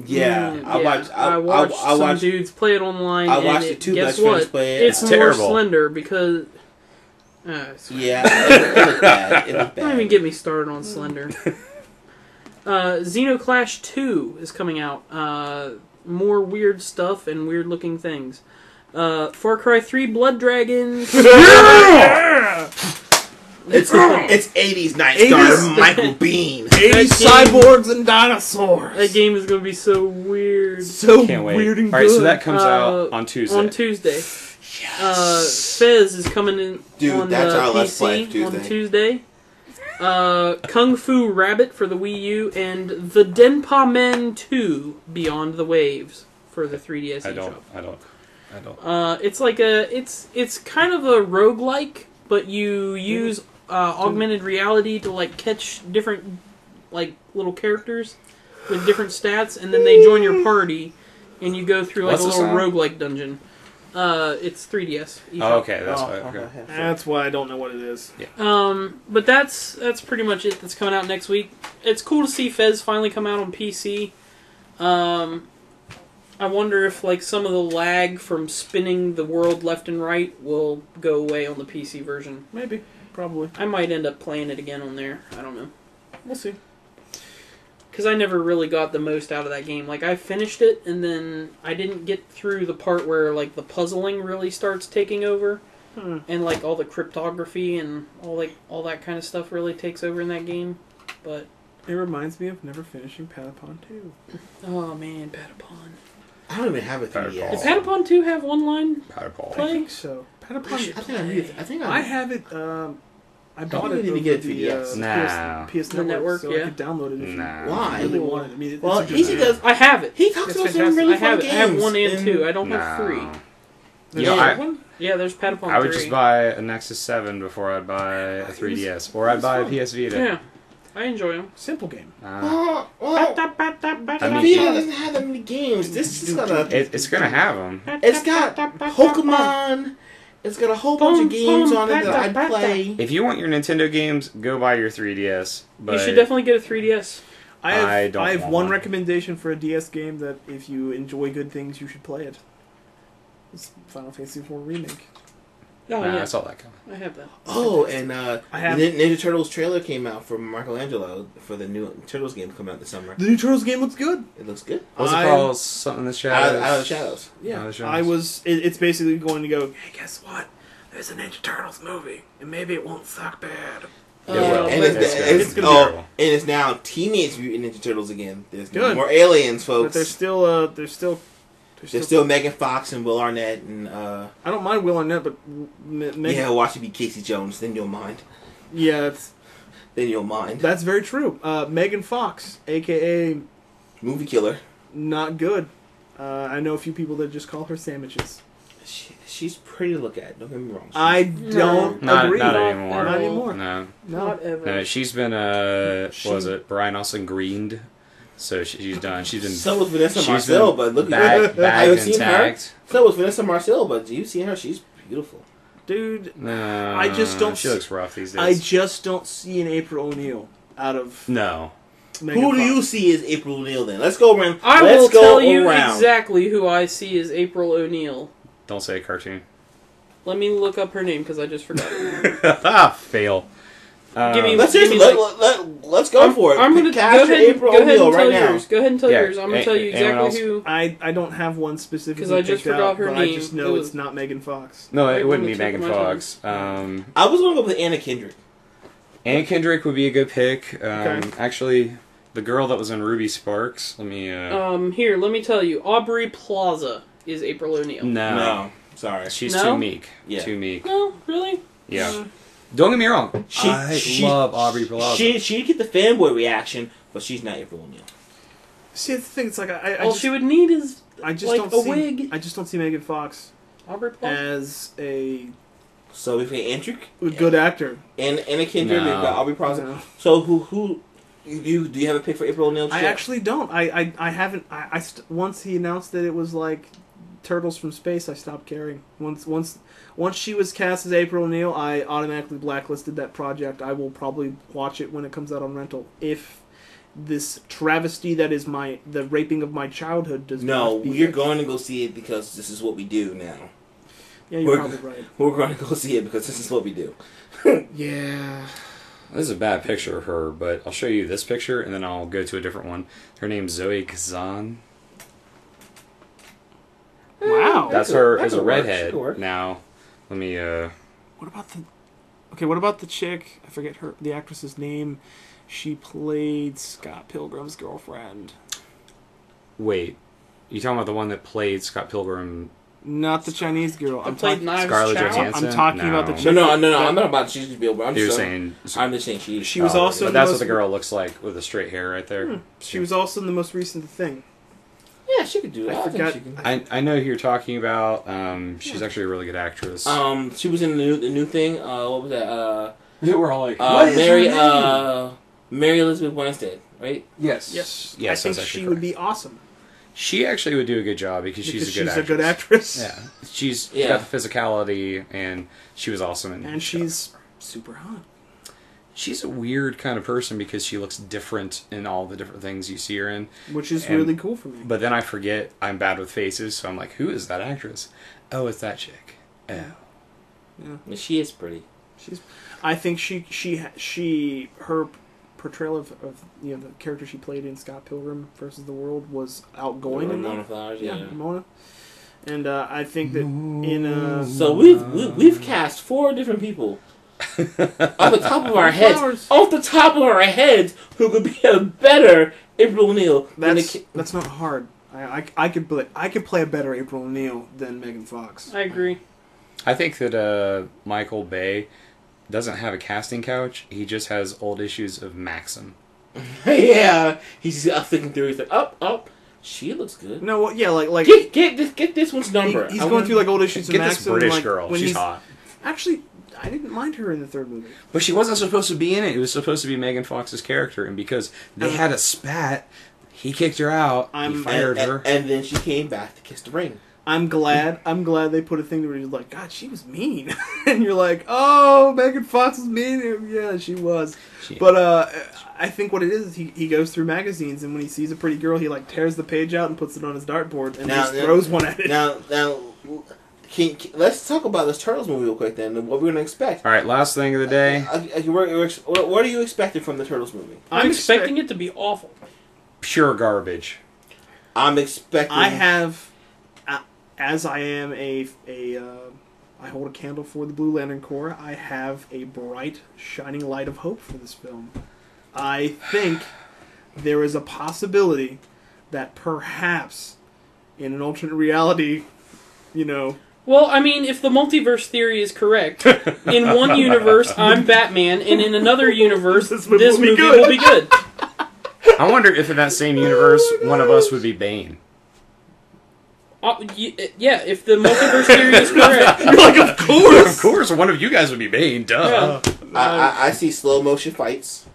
Yeah. I watched some watched- dudes play it online. I and watched the two guess best friends what? play it. It's It's more terrible. Slender because. Yeah, it looked bad. It looked Don't bad. even get me started on Slender. Xenoclash 2 is coming out. More weird stuff and weird looking things. Far Cry 3 Blood Dragons. It's 80s Night Star Michael Bean. 80 cyborgs and dinosaurs. That game is going to be so weird. So Can't wait. weird and All right, so good. that comes out on Tuesday. On Tuesday. Fez is coming in Dude, on that's the our Let's Play PC on Tuesday. Tuesday. Kung Fu Rabbit for the Wii U and the Denpa Men 2 Beyond the Waves for the 3DS I eShop. don't. It's like it's kind of a roguelike, but you use augmented reality to like catch different like little characters with different stats, and then they join your party, and you go through like What's a this little on? roguelike dungeon. It's 3DS. eShop. Oh, okay, that's why. Okay. That's why I don't know what it is. But that's pretty much it. That's coming out next week. It's cool to see Fez finally come out on PC. I wonder if like some of the lag from spinning the world left and right will go away on the PC version. Maybe, probably. I might end up playing it again on there. I don't know. We'll see. Because I never really got the most out of that game. Like, I finished it, and then I didn't get through the part where, like, the puzzling really starts taking over. And, like, all the cryptography and all that kind of stuff really takes over in that game. But... It reminds me of never finishing Patapon 2. oh, man, Patapon. I don't even have a 3DS. Did Patapon 2 have one-line I play? think so. Patapon. I think I have it. I bought it need to over get the 3DS. Nah. PS The network, so yeah. I could download it if you Nah. Why? really wanted. I mean, Well, it's a good Easy game. does. I have it. He talks It's about some fantastic. really I fun have it. games. I have 1 and 2. I don't No. have 3. You know, Yeah. I, Yeah, there's Patapon 3. I would just buy a Nexus 7 before I'd buy a 3DS. Or I'd buy a PS Vita. Yeah, I enjoy them. Simple game. Well, I mean, Vita doesn't have that many games. This is gonna. it's going to have them. It's got Pokemon. It's got a whole bunch of games on it that I'd play. If you want your Nintendo games, go buy your 3DS. But You should definitely get a 3DS. I I don't have want one one. recommendation for a DS game that if you enjoy good things, you should play it. It's Final Fantasy IV Remake. Oh, Nah, yeah. I saw that coming. I have that. Oh, and I have- Ninja Turtles trailer came out for Michelangelo for the new Turtles game to come out this summer. The new Turtles game looks good. It looks good. What's it I- called? Something in the shadows. Out of the shadows. Yeah, Out of the shadows. I was. It's basically going to go. Hey, guess what? There's a Ninja Turtles movie, and maybe it won't suck bad. It will. And It's it's, good. It's gonna oh, be terrible. and it's now Teenage Mutant Ninja Turtles again. There's no Good. more aliens, folks. But there's still. There's still Megan Fox and Will Arnett and I don't mind Will Arnett, but yeah, watch it be Casey Jones. Then you'll mind. yeah, Then you'll mind. that's very true. Megan Fox, aka Movie killer. not good. I know a few people that just call her sandwiches. She's pretty to look at. Don't get me wrong. I don't Not, agree. not anymore. Not anymore. No. Not ever. No, she's been, what was it, Brian Austin greened. So she's done. She's been. So was Vanessa she's Marcel, been but look bagged I've seen intact. her. So was Vanessa Marcel, but you seen her? She's beautiful. Dude, No, I just don't She see- looks rough these days. I just don't see an April O'Neil out of No. Megan Who do Fox. you see as April O'Neil then? Let's go around. I Let's will go tell you around. exactly who I see as April O'Neil. Don't say a cartoon. Let me look up her name because I just forgot. Fail. Give me- Let's give me, let's go for it. I'm gonna go Cast ahead, April go ahead O'Neil and tell right now. yours. Go ahead and tell Yeah, yours. I'm gonna tell you anyone exactly else? who. I don't have one specifically 'Cause I just picked forgot out, her but I name. just know It it's was- not Megan Fox. No, Right it wouldn't when be the tip Megan of my Fox. I was gonna go with Anna Kendrick. Anna Kendrick would be a good pick. Okay. Actually, the girl that was in Ruby Sparks. Let me. Here, let me tell you. Aubrey Plaza is April O'Neil. No. Sorry. She's No? too meek. Yeah. Too meek. No, really? Yeah. Don't get me wrong. I She- love Aubrey Plaza. She'd get the fanboy reaction, but she's not April O'Neil. See, the thing, it's like I All just, she would need is I just like don't a see, wig. I just don't see Megan Fox Aubrey Plaza. as a So we've got Andrew good actor. and Anna Kendrick. No. We've got Aubrey Plaza. No. So who do you have a pick for April O'Neil? I actually don't. I haven't. Once he announced that it was like Turtles from Space, I stopped caring. Once she was cast as April O'Neil, I automatically blacklisted that project. I will probably watch it when it comes out on rental. If this travesty that is the raping of my childhood does No, not be you're fixed. going to go see it because this is what we do now. Yeah, you're probably right. We're going to go see it because this is what we do. Yeah. This is a bad picture of her, but I'll show you this picture and then I'll go to a different one. Her name's Zoe Kazan. Wow. That's could- her that as a could work. redhead. That could work. Now, let me. What about the? Okay, what about the chick? I forget the actress's name. She played Scott Pilgrim's girlfriend. Wait. You talking about the one that played Scott Pilgrim? Not the Chinese girl. I I'm played talking. Knives Scarlett Chow. Johansson? I'm talking about the No. chick. No, that- I'm not about she's Billboard. I'm You're just saying. I'm just saying She was also But in that's the what the most- girl looks like with the straight hair right there. She was also in the most recent thing. Yeah, she could do it. I I think forgot- she can. I know who you're talking about. She's actually a really good actress. She was in the new thing. What was that? They were all like, Mary Elizabeth Winstead, right? yes. Yes. Yes, I think that's actually she would correct. be awesome. She actually would do a good job because she's a good actress. Yeah, she's Yeah. got the physicality, and she was awesome. And she's super hot. she's a weird kind of person because she looks different in all the different things you see her in. Which is And- really cool for me. But then I forget I'm bad with faces, so I'm like, who is that actress? Oh, it's that chick. Oh, And she is pretty. I think her portrayal of the character she played in Scott Pilgrim versus the World was outgoing Ramona enough. Flowers, Yeah, yeah. Ramona. And I think that in So we've cast 4 different people off the top of our heads. Flowers. Off the top of our heads, who could be a better April O'Neil than that's not hard. I could play a better April O'Neil than Megan Fox. I agree. I think that Michael Bay doesn't have a casting couch. He just has old issues of Maxim. Yeah, he's thinking through. He's like, up. She looks good. No, well, yeah, like Get this one's number. he's going through like old issues of Get this Maxim. British like, girl. when She's he's- hot. Actually, I didn't mind her in the third movie. But she wasn't supposed to be in it. It was supposed to be Megan Fox's character, and because they had a spat, he kicked her out. He fired her. and then she came back to kiss the ring. I'm glad they put a thing where you're like, God, she was mean, and you're like, oh, Megan Fox was mean. Yeah, she was. But I think what it is he goes through magazines, and when he sees a pretty girl, he like tears the page out and puts it on his dartboard and just throws one at it. Now, let's talk about this Turtles movie real quick then, and what we're going to expect. All right, last thing of the day. What are you expecting from the Turtles movie? I'm expecting it to be awful. Pure garbage. I'm expecting... I have, as I am I hold a candle for the Blue Lantern Corps. I have a bright, shining light of hope for this film. I think there is a possibility that perhaps in an alternate reality, Well, I mean, if the multiverse theory is correct, in one universe I'm Batman, and in another universe this movie will be good. I wonder if in that same universe, one of us would be Bane. Yeah, if the multiverse theory is correct. You're like, of course! Of course, one of you guys would be Bane. Duh. I see slow motion fights.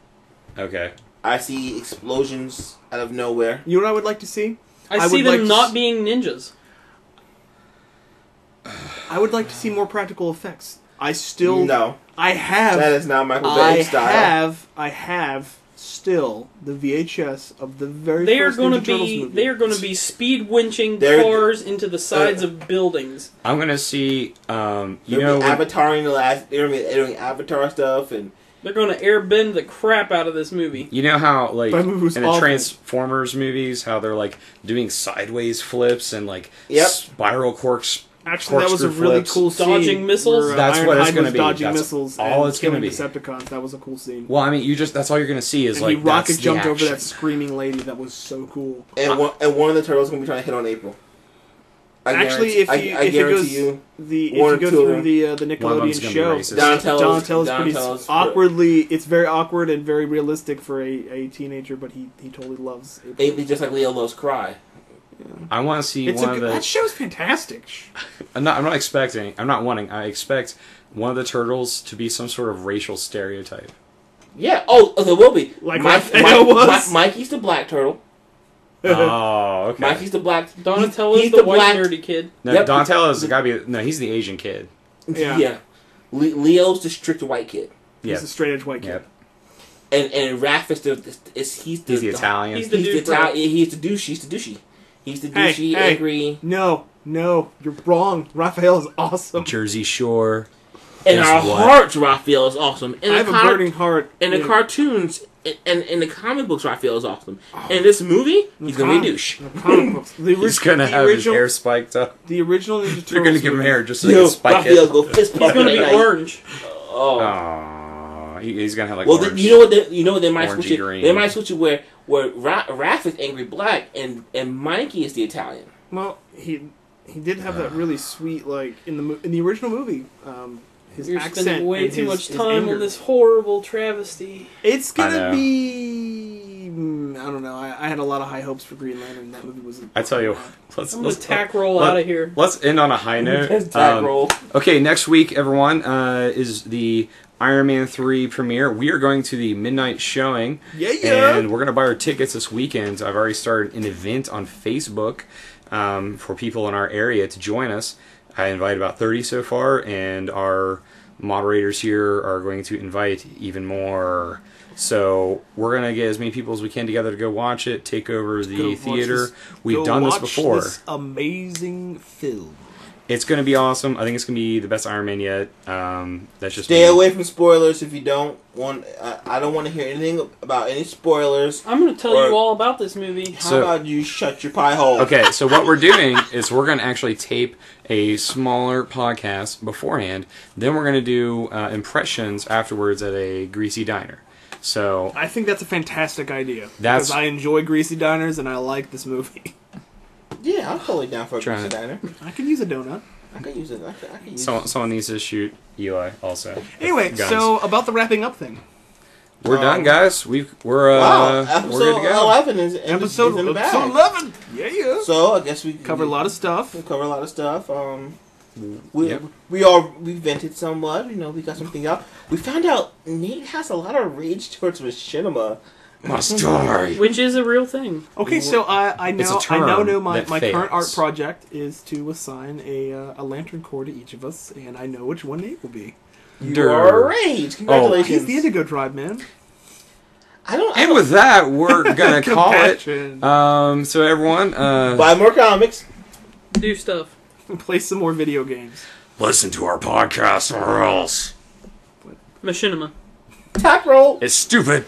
Okay. I see explosions out of nowhere. You know what I would like to see? I see would them like to not being ninjas. I would like to see more practical effects. I have. That is not Michael Bay style. I have still the VHS of the very first Ninja Turtles movie. They are going to be speed winching cars into the sides of buildings. I'm going to see, They're doing Avatar stuff, and They're going to airbend the crap out of this movie. you know how, like, That movie was in the awful. Transformers movies, how they're, like, doing sideways flips and, like, Yep. spiral corks. Actually, that was a corkscrew really flips. cool scene. Dodging missiles? Where, That's what it's Ironhide gonna was be. dodging That's missiles all and it's gonna killing be. Decepticons. That was a cool scene. Well, I mean, that's all you're going to see is, And like, he rocket that's the jumped over action. that screaming lady. That was so cool. one of the turtles gonna be trying to hit on April. Actually, if it goes through the One of them's Nickelodeon gonna be show, racist. Donatello is pretty Donatello's awkwardly. It's very awkward and very realistic for a teenager, but he totally loves April. It'd be just like Leo loves Cry. I want to see That show's fantastic. I'm not expecting. I'm not wanting. I expect one of the turtles to be some sort of racial stereotype. Yeah. Oh, there will be. Like Raphael was. Mikey's the black turtle. Oh, okay. Mikey's the black. Donatello's he's the white black nerdy kid. No, Yep. Donatello's got to be. No, he's the Asian kid. Yeah. Leo's the strict white kid. Yeah. He's a straight edge white kid. Yep. And Raph He's the Italian. He's the dude. He's the douche. He's the douchey. He's the douchey, Hey. angry. No, you're wrong. Raphael is awesome. Jersey Shore. In Guess our what? hearts, Raphael is awesome. In I have a burning heart. In the cartoons and in the comic books, Raphael is awesome. In this movie, he's gonna be a douche. The comic books. He's gonna have his hair spiked up. The original Ninja Turtles. They're gonna give him movie. hair just so they can spike Raphael it. go fist He's pump gonna at be night. orange. Oh. Aww. He's gonna have like Well, orange. you know what they might orangey switch it. green. They might switch it where Raph is angry black and Mikey is the Italian. Well, he did have that really sweet in the original movie. His You're accent spending way and too his much time anger. on this horrible travesty. It's I gonna know. be. I don't know. I had a lot of high hopes for Green Lantern. That movie was. I tell you, let's I'm gonna tack roll out of here. Let's end on a high note. Tag roll. Okay, next week, everyone, is the Iron Man 3 premiere. We are going to the midnight showing. Yeah. And we're going to buy our tickets this weekend. I've already started an event on Facebook for people in our area to join us. I invited about 30 so far, and our moderators here are going to invite even more. So we're going to get as many people as we can together to go watch it, take over the theater. We've done this before. This amazing film. It's going to be awesome. I think it's going to be the best Iron Man yet. That's just Stay me. away from spoilers if you don't want. I don't want to hear anything about any spoilers. I'm gonna tell you all about this movie. How So- about you shut your pie hole? Okay, so what we're doing is we're going to actually tape a smaller podcast beforehand. Then we're going to do impressions afterwards at a greasy diner. So I think that's a fantastic idea. That's- because I enjoy greasy diners and I like this movie. Yeah, I'm totally down for a Trying pizza to- diner. I can use a donut. I could use it. I could use someone needs to shoot Eli also. Anyway, Guns. so about the wrapping up thing. We're done, guys. We're Wow, we're good episode to go. 11 is Episode in the bag. 11. Yeah. So I guess we Covered a lot of stuff. We cover a lot of stuff. Yep. We vented somewhat. We got something out. We found out Nate has a lot of rage towards machinima. My story. Which is a real thing. Okay, so I It's a now term know my that current art fails. project is to assign a lantern core to each of us, and I know which one Nate will be. You are a rage. Congratulations. He's the Indigo Tribe, man. And with that, we're gonna call it. Compassion. So everyone, buy more comics. Do stuff. Play some more video games. listen to our podcast or else Machinima. Tap roll. it's stupid.